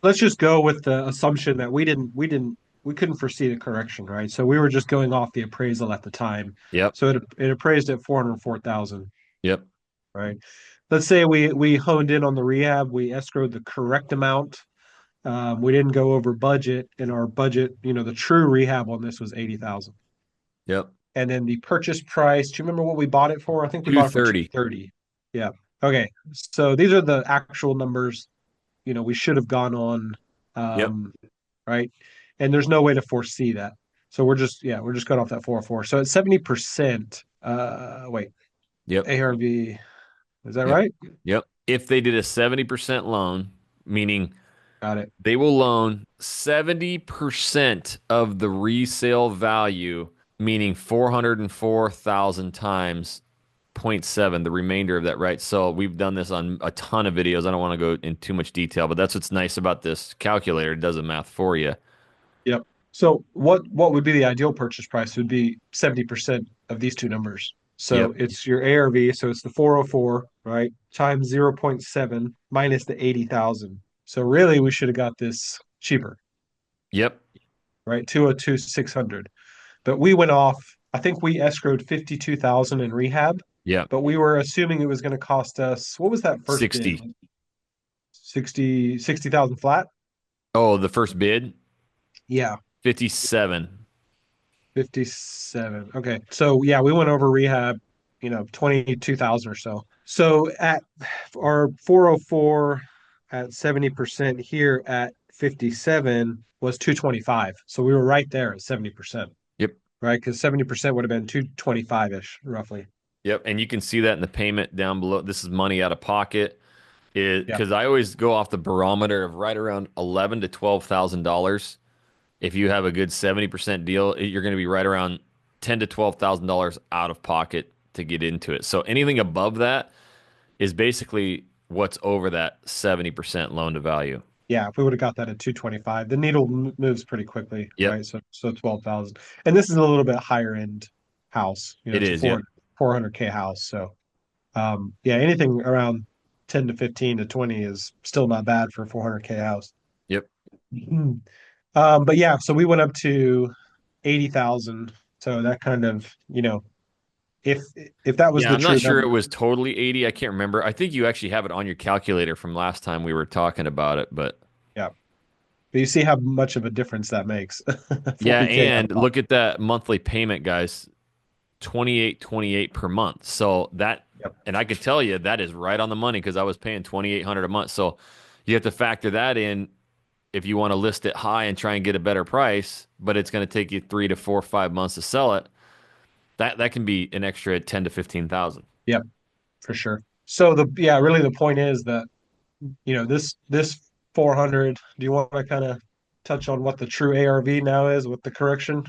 Let's just go with the assumption that we couldn't foresee the correction, right? So we were just going off the appraisal at the time. Yep, So it appraised at 404,000, yep, right? Let's say we honed in on the rehab, we escrowed the correct amount. We didn't go over budget, and our budget, the true rehab on this was 80,000. yep. And then the purchase price, do you remember what we bought it for? I think we Two bought it for thirty. 230. Yeah. Okay. So these are the actual numbers, we should have gone on, Yep, right? And there's no way to foresee that. So we're just going off that 404. So at 70%, wait, yep, ARV, is that yep, right? yep. If they did a 70% loan, meaning Got it. they will loan 70% of the resale value, meaning 404,000 times point 0.7, the remainder of that, right? So we've done this on a ton of videos. I don't want to go in too much detail, but that's what's nice about this calculator. It does the math for you. Yep. So what would be the ideal purchase price would be 70% of these two numbers. So Yep, it's your ARV, so it's the 404, right? Times 0.7 minus the 80,000. So really we should have got this cheaper, yep, right? 202,600. But we went off, I think we escrowed 52,000 in rehab, yep. but we were assuming it was going to cost us, what was that first bid? 60. 60,000 flat? Oh, the first bid, Yeah. 57. 57. Okay. So yeah, we went over rehab, 22,000 or so. So at our 404 at 70% here at 57 was 225. So we were right there at 70%, Yep, right? Because 70% would have been 225-ish roughly. yep. And you can see that in the payment down below. This is money out of pocket. Yeah. Because I always go off the barometer of right around $11,000 to $12,000. If you have a good 70% deal, you're going to be right around $10,000 to $12,000 out of pocket to get into it. So anything above that is basically what's over that 70% loan to value. Yeah, if we would have got that at 225, the needle moves pretty quickly, Yep, right? So 12,000. And this is a little bit higher end house. it It's a is. Yep, 400K house. So yeah, anything around 10 to 15 to 20 is still not bad for a 400K house. yep. Mhm. But yeah, so we went up to 80,000. So that kind of, if if that was Yeah, the I'm not true sure it number. was totally 80. I can't remember. I think you actually have it on your calculator from last time we were talking about it, but Yeah. But you see how much of a difference that makes. Yeah, 40K out of and pocket. look at that monthly payment, guys. 28 per month. So that, Yep. and I could tell you that is right on the money because I was paying 2,800 a month. So you have to factor that in if you want to list it high and try and get a better price, but it's going to take you 3 to 4 or 5 months to sell it. That can be an extra 10 to 15,000. Yep, for sure. So really the point is that, this 400, do you want to kind of touch on what the true ARV now is with the correction?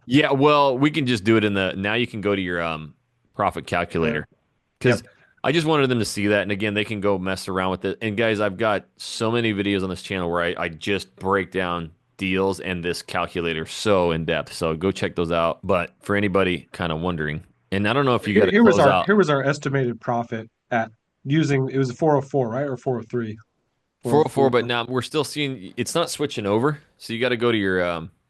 Yeah, well, we can just do it in the now you can go to your profit Yeah. calculator because Yep. I just wanted them to see that. And again, they can go mess around with it. And guys, I've got so many videos on this channel where I just break down deals and this calculator so in depth. So go check those out. But for anybody kind of wondering, and I don't know if you got Here, to here was close our out here was our estimated profit at using it was 404, right? Or 403? 404, 404. but now we're still seeing it's not switching over. So you got to go to your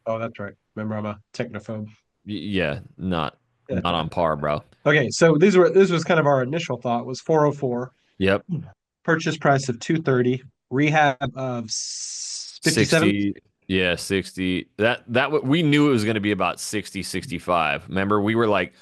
Oh, that's right. Remember, I'm a technophobe. yeah, not on par, bro. Okay, so this was kind of our initial thought was 404, Yep. purchase price of 230, rehab of 57. 60, yeah, 60. We knew it was going to be about 60, 65. Remember, we were like,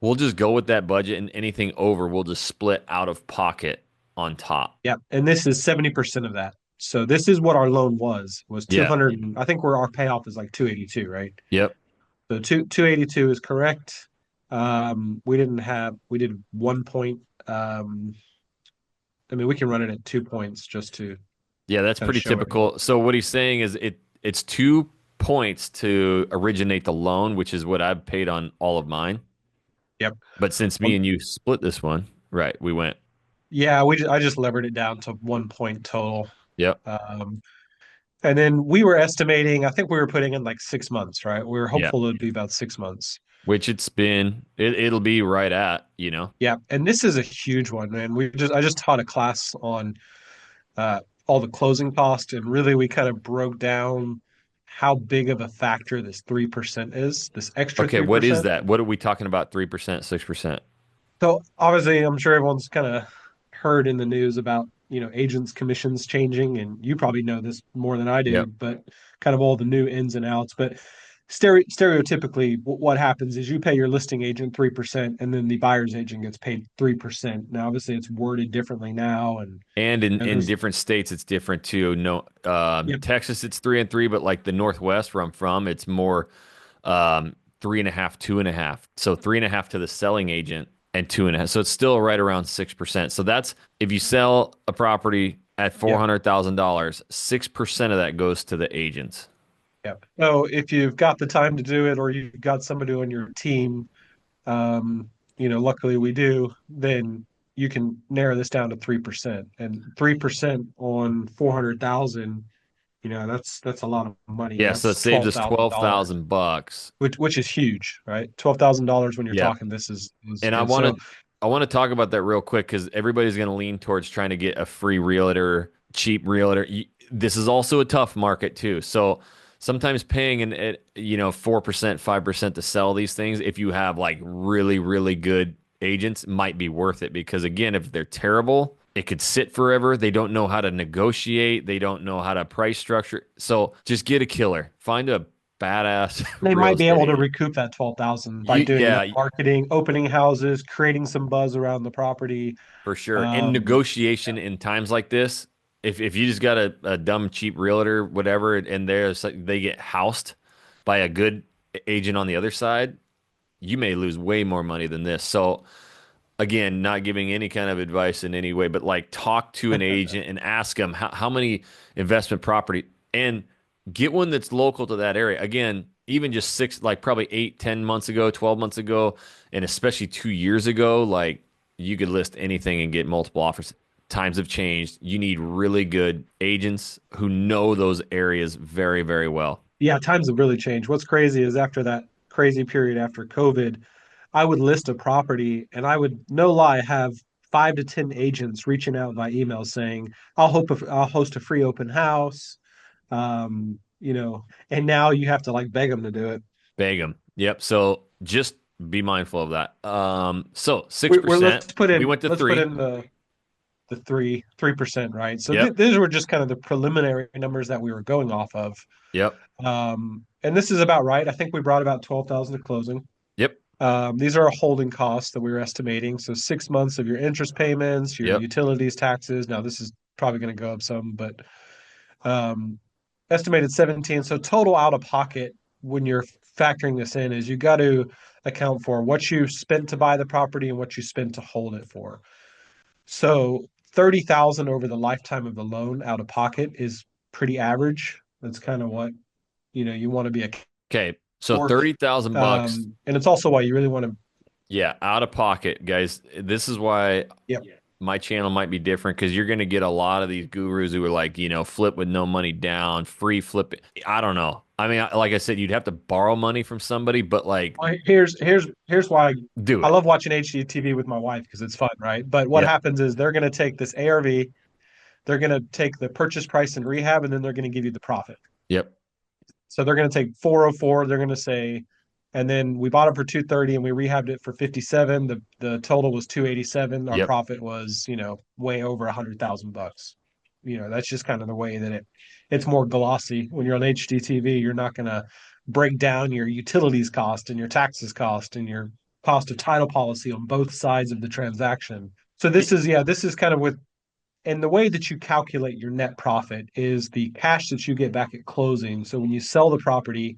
we'll just go with that budget and anything over, we'll just split out of pocket on top. Yeah, and this is 70% of that. So this is what our loan was Yeah. 200, I think where our payoff is like 282, right? Yep. So 282 is correct. We did 1 point. I mean, we can run it at 2 points just to Yeah, that's kind of pretty show it. typical. So what he's saying is it's 2 points to originate the loan, which is what I've paid on all of mine. Yep. But since me and you split this one, right, we went, Yeah, I just levered it down to 1 point total. yep, Um, and then we were estimating, I think we were putting in like 6 months, right? We were yeah, hopeful it would be about 6 months. which it'll be right at, Yeah, and this is a huge one, man. I just taught a class on all the closing costs, and really we kind of broke down how big of a factor this 3% is, this extra Okay, what is 3%. that? What are we talking about? 3%, 6%? So obviously, I'm sure everyone's kind of heard in the news about, agents' commissions changing, and you probably know this more than I do, Yep. but kind of all the new ins and outs. But stereotypically, what happens is you pay your listing agent 3%, and then the buyer's agent gets paid 3%. Now, obviously, it's worded differently now, and And in there's different states, it's different too. No, yep, Texas, it's 3 and 3, but like the Northwest where I'm from, it's more 3.5, 2.5. So 3.5 to the selling agent and 2.5. So it's still right around 6%. So that's if you sell a property at yep, $400,000, 6% of that goes to the agents. yep. So if you've got the time to do it, or you've got somebody on your team, luckily we do, then you can narrow this down to 3%. And 3% on 400,000, that's a lot of money. Yeah, so it That's saves us $12,000, 12,000 bucks. which is huge, right? $12,000 when you're Yeah. talking this is And I good. want So to I want to talk about that real quick because everybody's going to lean towards trying to get a free realtor, cheap realtor. This is also a tough market too. So sometimes paying 4%, 5% to sell these things, if you have like really, really good agents, might be worth it because again, if they're terrible, it could sit forever. They don't know how to negotiate. They don't know how to price structure. So just get a killer. Find a badass they real might be estate able to agent. recoup that 12,000 by doing enough Yeah, marketing, opening houses, creating some buzz around the property. for sure. And Um, negotiation in times like this, if you just got a dumb cheap realtor, whatever, and they get housed by a good agent on the other side, you may lose way more money than this. So again, not giving any kind of advice in any way, but like talk to an agent and ask them how many investment property and get one that's local to that area. Again, even just like probably 8, 10 months ago, 12 months ago, and especially 2 years ago, like you could list anything and get multiple offers. Times have changed. You need really good agents who know those areas very, very well. yeah, times have really changed. What's crazy is after that crazy period after COVID, I would list a property and I would, no lie, have 5 to 10 agents reaching out by email saying, I'll host a free open house. And now you have to like beg them to do it. Beg them. Yep. So just be mindful of that. So We're 6%. let's put We in went to let's put three. in the the 3%, right? So Yep. these were just kind of the preliminary numbers that we were going off of. Yep. And this is about right. I think we brought about 12,000 to closing. Yep. These are holding costs that we were estimating. So 6 months of your interest payments, your Yep. utilities, taxes. Now this is probably going to go up some, but um, estimated 17. So total out of pocket when you're factoring this in is you got to account for what you spent to buy the property and what you spent to hold it for. So 30,000 over the lifetime of the loan out of pocket is pretty average. That's kind of what you want to be a Okay. So for. 30,000 bucks. And it's also why you really want to. Yeah, out of pocket, guys. This is why Yep. my channel might be different because you're going to get a lot of these gurus who are like, flip with no money down, free flip. I don't know. I mean, like I said, you'd have to borrow money from somebody, but like, Well, here's why do I it. love watching HGTV with my wife because it's fun, right? But what Yep. happens is they're going to take this ARV, they're going to take the purchase price and rehab, and then they're going to give you the profit. Yep. So they're going to take 404. They're going to say, and then we bought it for 230, and we rehabbed it for 57. The total was 287. Our Yep. profit was way over $100,000. That's just kind of the way that it's more glossy. When you're on HDTV, you're not going to break down your utilities cost and your taxes cost and your cost of title policy on both sides of the transaction. So this is kind of with and the way that you calculate your net profit is the cash that you get back at closing. So when you sell the property,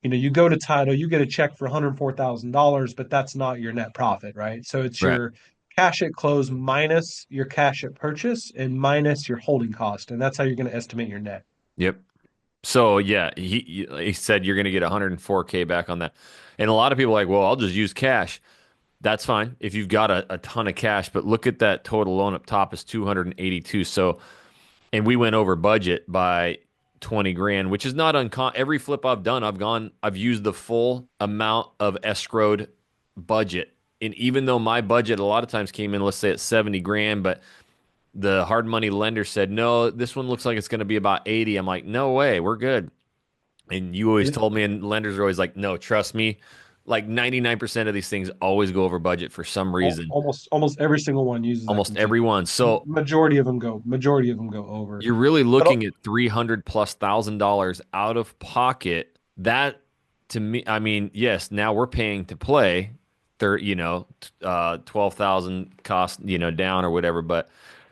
you go to title, you get a check for $104,000, but that's not your net profit, right? So it's Right. your cash at close minus your cash at purchase and minus your holding cost. And that's how you're going to estimate your net. Yep. So yeah, he said you're going to get 104K back on that. And a lot of people are like, well, I'll just use cash. That's fine if you've got a ton of cash, but look at that total loan up top is 282. So, and we went over budget by 20 grand, which is not uncommon. Every flip I've done, I've used the full amount of escrowed budget. And even though my budget a lot of times came in, let's say at 70 grand, but the hard money lender said, no, this one looks like it's going to be about 80. I'm like, no way, we're good. And you always told me, and lenders are always like, no, trust me. Like 99% of these things always go over budget for some reason. Almost every single one uses that Almost contingency. everyone. So Majority of them go over. you're really But looking at 300 plus $1,000 out of pocket. That to me, I mean, yes, now we're paying to play, 12,000 cost, down or whatever. But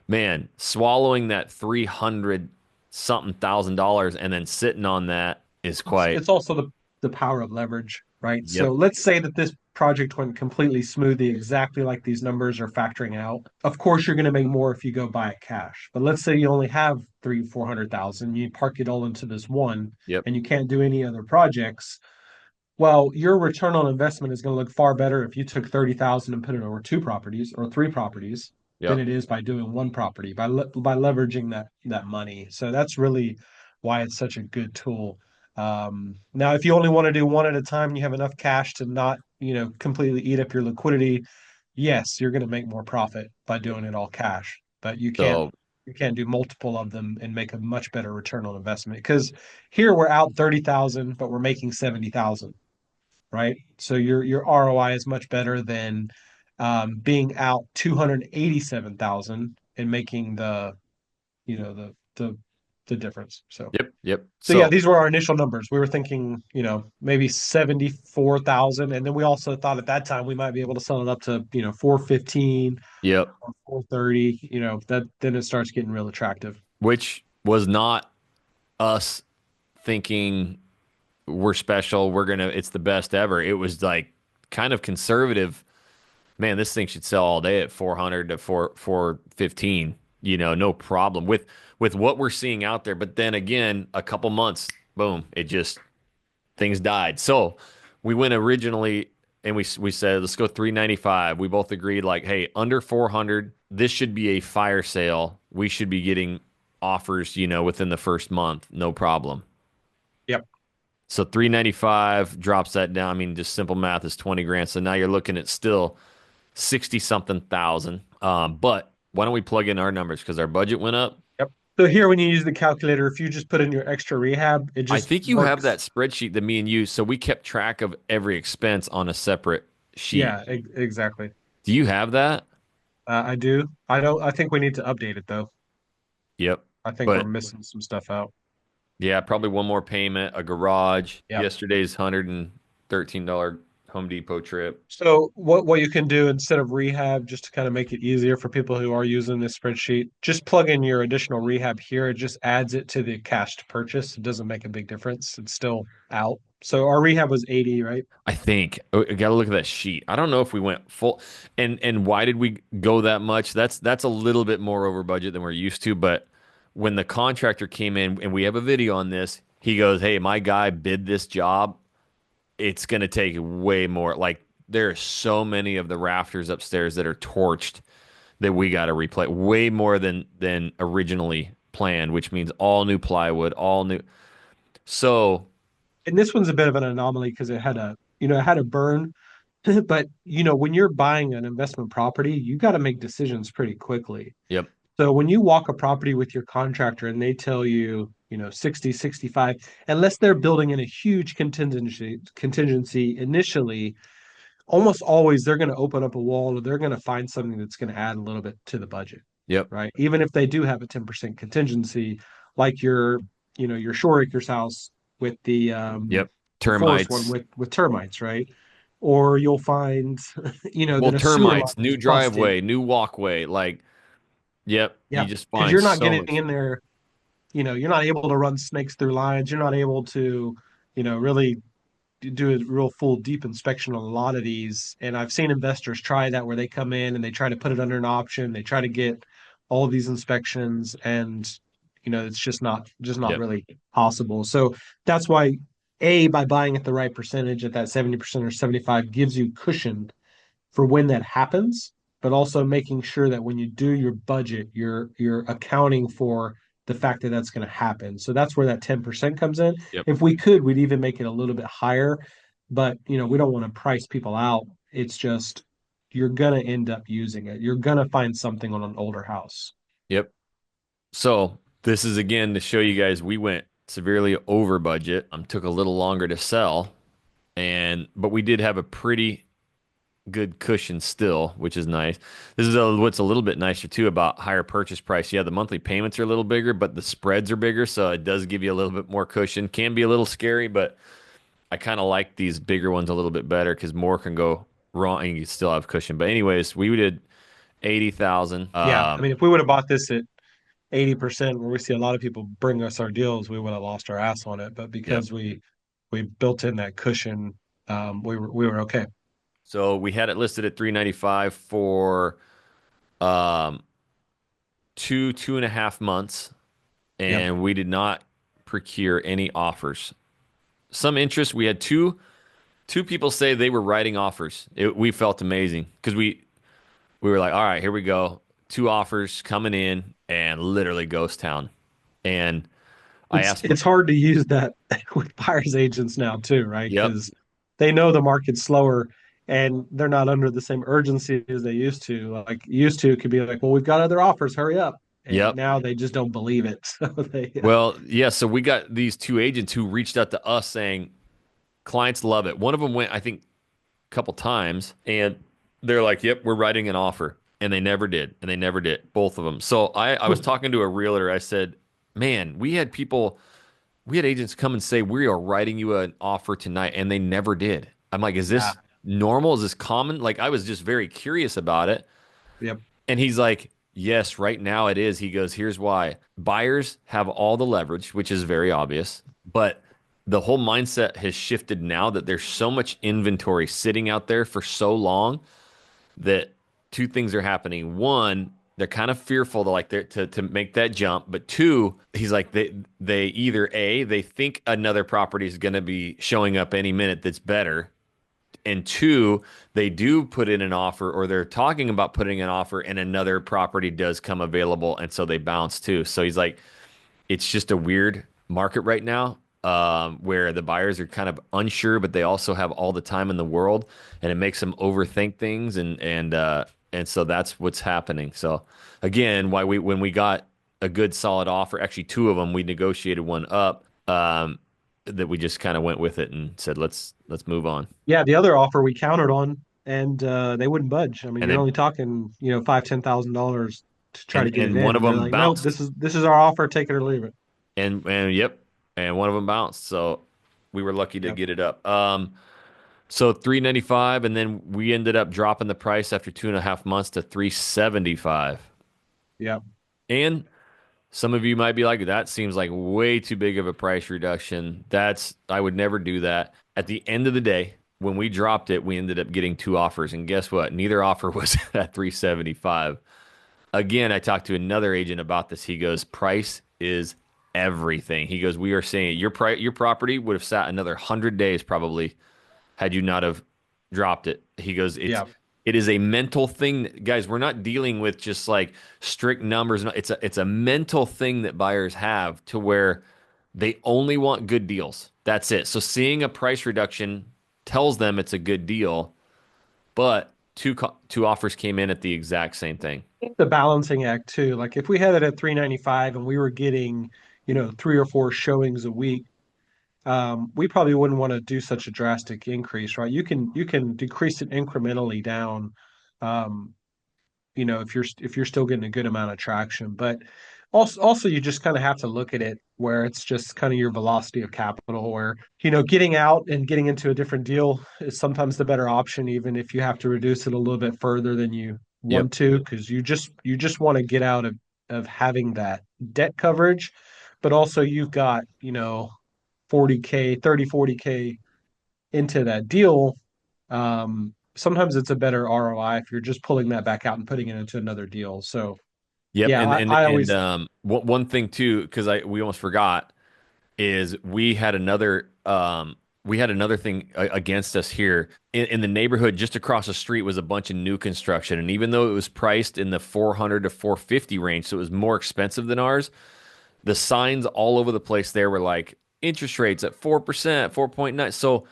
man, swallowing that 300 something $1,000 and then sitting on that is quite. it's also the power of leverage, right? Yep. So let's say that this project went completely smoothly, exactly like these numbers are factoring out. Of course, you're going to make more if you go buy it cash. But let's say you only have 300,000-400,000, you park it all into this one, Yep. and you can't do any other projects. Well, your return on investment is going to look far better if you took 30,000 and put it over two properties or three properties than Yep. it is by doing one property by leveraging that money. So that's really why it's such a good tool. Now, if you only want to do one at a time, and you have enough cash to not completely eat up your liquidity. Yes, you're going to make more profit by doing it all cash, but So you can't do multiple of them and make a much better return on investment because here we're out 30,000, but we're making 70,000, right? So your ROI is much better than being out 287,000 and making the difference. So yep. Yep. so yeah, So these were our initial numbers. We were thinking, maybe 74,000, and then we also thought at that time we might be able to sell it up to 415 yep. or 430. That then it starts getting real attractive. Which was not us thinking we're special, it's the best ever. It was like kind of conservative. Man, this thing should sell all day at 400 to 415, no problem with what we're seeing out there. But then again, a couple months, boom, things died. So we went originally and we said, let's go 395. We both agreed like, hey, under 400, this should be a fire sale. We should be getting offers, within the first month, no problem. Yep. So 395 drops that down. I mean, just simple math is 20 grand. So now you're looking at still 60 something thousand. But why don't we plug in our numbers because our budget went up? Yep. So here, when you use the calculator, if you just put in your extra rehab, it I just think you works. have that spreadsheet that me and you, so we kept track of every expense on a separate sheet. Yeah, exactly. Do you have that? I do. I don't. I think we need to update it though. Yep. I think we're But missing some stuff out. yeah, probably one more payment, a garage, Yeah. yesterday's $113 Home Depot trip. So what you can do instead of rehab, just to kind of make it easier for people who are using this spreadsheet, just plug in your additional rehab here. It just adds it to the cash to purchase. It doesn't make a big difference. It's still out. So our rehab was 80, right? I think I got to look at that sheet. I don't know if we went full and why did we go that much? That's a little bit more over budget than we're used to, but when the contractor came in and we have a video on this, he goes, "Hey, my guy bid this job. It's going to take way more. Like there are so many of the rafters upstairs that are torched that we got to replace way more than originally planned, which means all new plywood, all new. So, And this one's a bit of an anomaly because it had a burn. But when you're buying an investment property, you got to make decisions pretty quickly. yep, So when you walk a property with your contractor and they tell you, 60, 65, unless they're building in a huge contingency initially, almost always they're going to open up a wall or they're going to find something that's going to add a little bit to the budget, yep, right? Even if they do have a 10% contingency, like your Shore Acres house with yep. the forest one Termites. with termites, right? Or you'll find, Well, that a sewer line termites, is new busted. driveway, new walkway. Like, yep, you Yeah, just because find you're not so getting much. in there, you're not able to run snakes through lines. You're not able to, really do a real full deep inspection on a lot of these. And I've seen investors try that where they come in and they try to put it under an option. They try to get all of these inspections and it's just not Yep, really possible. So that's why by buying at the right percentage at that 70% or 75 gives you cushion for when that happens, but also making sure that when you do your budget, you're accounting for the fact that that's going to happen. So that's where that 10% comes in. yep, If we could, we'd even make it a little bit higher, but we don't want to price people out. It's just you're going to end up using it. You're going to find something on an older house. yep. So this is again to show you guys we went severely over budget. Took a little longer to sell, but we did have a pretty good cushion still, which is nice. This is what's a little bit nicer too about higher purchase price. Yeah, the monthly payments are a little bigger, but the spreads are bigger, so it does give you a little bit more cushion. Can be a little scary, but I kind of like these bigger ones a little bit better because more can go wrong and you still have cushion. But anyways, we did 80,000. Yeah. I mean, if we would have bought this at 80%, where we see a lot of people bring us our deals, we would have lost our ass on it. But Yep. because we built in that cushion, we were okay. So we had it listed at 395 for um 2.5 months, Yep. and we did not procure any offers. Some interest. We had two people say they were writing offers. We felt amazing because we were like, all right, here we go. Two offers coming in and literally ghost town. And I It's asked, it's hard to use that with buyers agents now too, right? yep, Because they know the market's slower and they're not under the same urgency as they used to. Like used to could be like, well, we've got other offers, hurry up. And yep. now they just don't believe it. So they Well, yeah. So we got these two agents who reached out to us saying clients love it. One of them went, I think, a couple times, and they're like, "Yep, we're writing an offer," and they never did, and they never did, both of them. So I was talking to a realtor. I said, "Man, we had agents come and say we are writing you an offer tonight," and they never did. I'm like, "Is yeah. this normal? Is this common?" Like I was just very curious about it. Yep. And he's like, yes, right now it is. He goes, here's why. Buyers have all the leverage, which is very obvious, but the whole mindset has shifted now that there's so much inventory sitting out there for so long that two things are happening. One, they're kind of fearful to to make that jump, but two, he's like they either A, they think another property is going to be showing up any minute that's better, and two, they do put in an offer or they're talking about putting an offer and another property does come available and so they bounce too. So he's like, it's just a weird market right now, where the buyers are kind of unsure, but they also have all the time in the world, and it makes them overthink things, and so that's what's happening. So again, why we when we got a good solid offer, actually two of them, we negotiated one up, that we just kind of went with it and said let's move on. Yeah. The other offer we countered on and they wouldn't budge. I mean, And you're they only talking, $5,000-10,000 to try to get it and in, one of and they're them like, nope, bounced. this is our offer, take it or leave it. And yep, and one of them bounced. So we were lucky to Yep. get it up. So 395, and then we ended up dropping the price after 2.5 months to 375. Yep. And some of you might be like, that seems like way too big of a price reduction. I would never do that. At the end of the day, when we dropped it, we ended up getting two offers. And guess what? Neither offer was at 375. Again, I talked to another agent about this. He goes, price is everything. He goes, we are saying your property would have sat another 100 days probably had you not have dropped it. He goes, Yeah. it is a mental thing, guys. We're not dealing with just like strict numbers. No, it's a mental thing that buyers have to where they only want good deals. That's it. So seeing a price reduction tells them it's a good deal, but two offers came in at the exact same thing. The balancing act too. Like if we had it at 395 and we were getting, 3 or 4 showings a week, we probably wouldn't want to do such a drastic increase, right? You can decrease it incrementally down, um, if you're still getting a good amount of traction. But also you just kind of have to look at it where it's just kind of your velocity of capital, where getting out and getting into a different deal is sometimes the better option, even if you have to reduce it a little bit further than you Yep. want to, because you just want to get out of having that debt coverage, but also you've got 40K, 30, 40K into that deal. Sometimes it's a better ROI if you're just pulling that back out and putting it into another deal. So Yep. yeah, And I, and I and always one thing too, because I we almost forgot, is we had another thing against us here in the neighborhood just across the street was a bunch of new construction, and even though it was priced in the 400 to 450 range, so it was more expensive than ours, the signs all over the place there were like interest rates at 4%, 4.9. So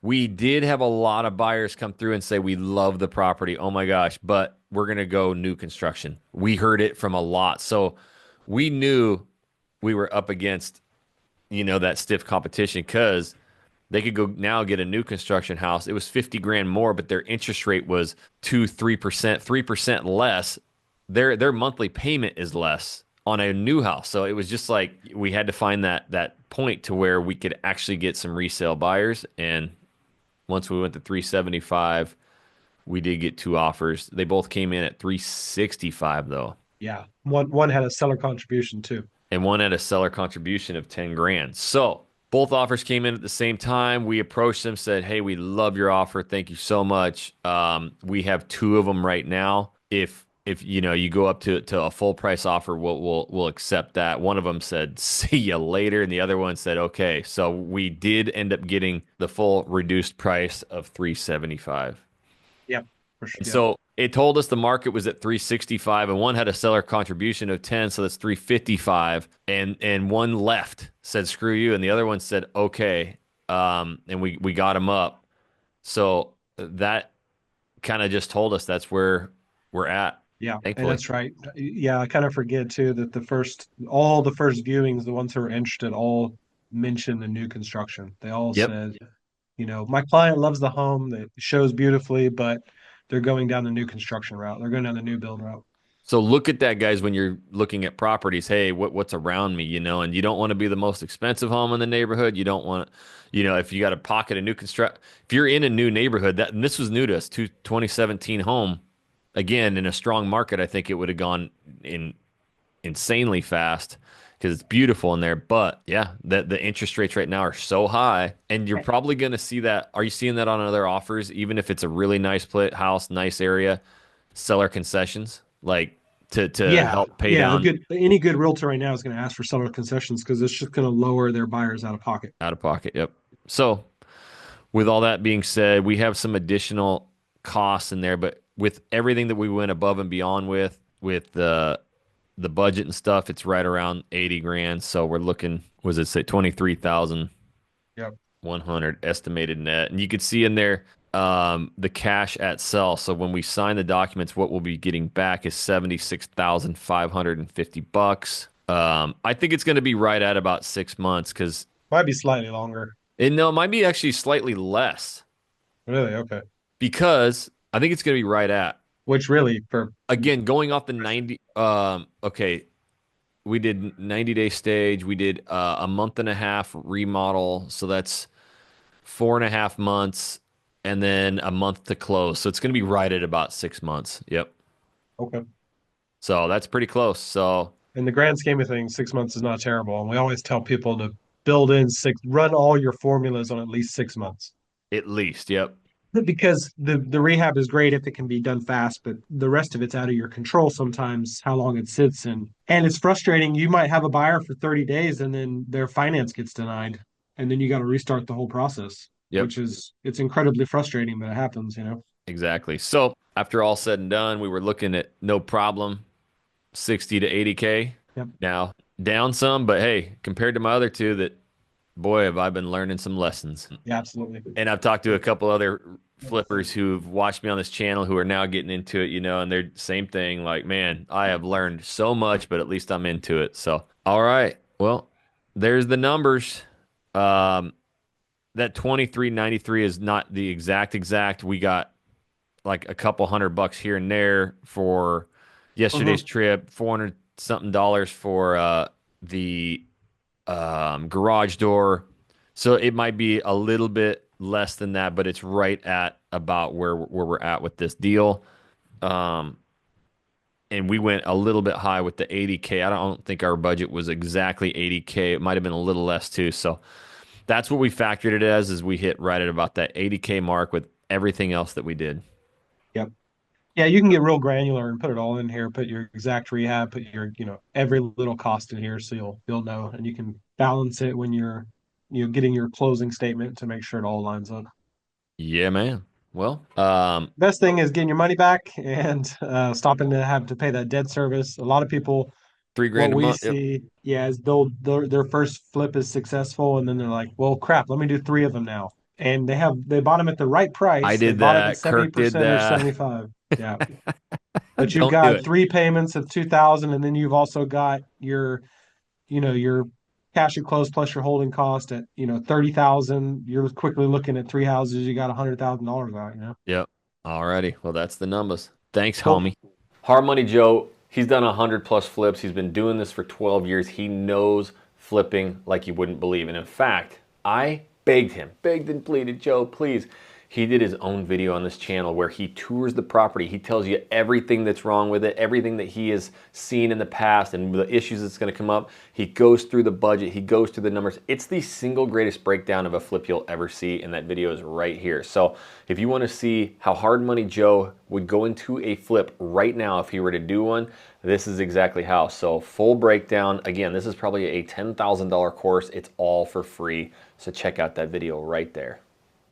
we did have a lot of buyers come through and say we love the property. Oh my gosh, but we're going to go new construction. We heard it from a lot. So we knew we were up against that stiff competition because they could go now get a new construction house. It was 50 grand more, but their interest rate was 2, 3%, 3% less. Their monthly payment is less on a new house. So it was just like we had to find that point to where we could actually get some resale buyers. And once we went to 375, we did get two offers. They both came in at 365 though. yeah, one had a seller contribution too. And one had a seller contribution of 10 grand. So both offers came in at the same time. We approached them, said, "Hey, we love your offer. Thank you so much. We have two of them right now. If you go up to a full price offer, we'll accept that." One of them said, "See you later," and the other one said, "Okay." So we did end up getting the full reduced price of 375. Yep, for sure. And Yep. so it told us the market was at 365, and one had a seller contribution of 10, so that's 355. And one left, said screw you, and the other one said okay. And we got them up. So that kind of just told us that's where we're at, Yeah, and thankfully. that's right. Yeah, I kind of forget too that all the first viewings, the ones who were interested, all mentioned the new construction. They all Yep. said, my client loves the home, that shows beautifully, but they're going down the new construction route. They're going down the new build route. So look at that, guys, when you're looking at properties. Hey, what's around me, and you don't want to be the most expensive home in the neighborhood. You don't want, if you got a pocket of new construct, if you're in a new neighborhood, and this was new to us, 2017 home, again in a strong market, I think it would have gone in insanely fast because it's beautiful in there. But yeah, the interest rates right now are so high, and you're probably going to see that. Are you seeing that on other offers, even if it's a really nice house, nice area, seller concessions, like to Yeah, help pay yeah. down Any good realtor right now is going to ask for seller concessions because it's just going to lower their buyers out of pocket. out of pocket? Yep. So with all that being said, we have some additional costs in there, but with everything that we went above and beyond with the budget and stuff, it's right around 80 grand. So we're looking, was it say 23,100 Yep. estimated net. And you could see in there the cash at sell. So when we sign the documents, what we'll be getting back is 76,550 bucks. I think it's going to be right at about 6 months because Might be slightly longer. no, it might be actually slightly less. Really? Okay. because I think it's going to be right at. Which really for Again, going off the 90, okay, we did 90-day stage. We did a month and a half remodel. So that's 4.5 months and then a month to close. So it's going to be right at about 6 months. Yep. okay. So that's pretty close. So In the grand scheme of things, 6 months is not terrible. And we always tell people to build in run all your formulas on at least 6 months. at least, yep. Because the rehab is great if it can be done fast, but the rest of it's out of your control sometimes, how long it sits in. And it's frustrating. You might have a buyer for 30 days and then their finance gets denied. And then you got to restart the whole process, Yep. which is it's incredibly frustrating, but it happens, you know. Exactly. So after all said and done, we were looking at no problem 60 to 80K. Yep. Now down some, but hey, compared to my other two, that boy, have I been learning some lessons. Yeah, absolutely. And I've talked to a couple other flippers who've watched me on this channel who are now getting into it, you know, and they're same thing. Like, man, I have learned so much, but at least I'm into it. So, all right. Well, there's the numbers. That 2393 is not the exact. We got like a couple $100 here and there for yesterday's trip, 400 something dollars for the garage door. So it might be a little bit less than that, but it's right at about where we're at with this deal. And we went a little bit high with the 80K. I don't think our budget was exactly 80K. It might have been a little less too. So that's what we factored it as, is we hit right at about that 80K mark with everything else that we did. Yep. Yeah, you can get real granular and put it all in here, put your exact rehab, put your, every little cost in here so you'll know, and you can balance it when you're getting your closing statement to make sure it all lines up. Yeah, man. Well, Best thing is getting your money back and stopping to have to pay that debt service. A lot of people, $3,000 what a we month. Yep. see, yeah, is their first flip is successful, and then they're like, well, crap, let me do three of them now. And they bought them at the right I price. They did bought it at that. Kirk did 70% or that. 75. Yeah. But you've Don't do got it. three payments of 2,000, and then you've also got your cash at close plus your holding cost at 30,000. You're quickly looking at three houses. You got $100,000 out. Yep. Alrighty. Well, that's the numbers. Thanks, Cool. homie. Hard Money Joe, he's done 100+ flips. He's been doing this for 12 years. He knows flipping like you wouldn't believe. And in fact, I begged and pleaded, Joe, please. He did his own video on this channel where he tours the property. He tells you everything that's wrong with it, everything that he has seen in the past and the issues that's going to come up. He goes through the budget. He goes through the numbers. It's the single greatest breakdown of a flip you'll ever see, and that video is right here. So if you want to see how Hard Money Joe would go into a flip right now if he were to do one, this is exactly how. So full breakdown. Again, this is probably a $10,000 course. It's all for free. So check out that video right there.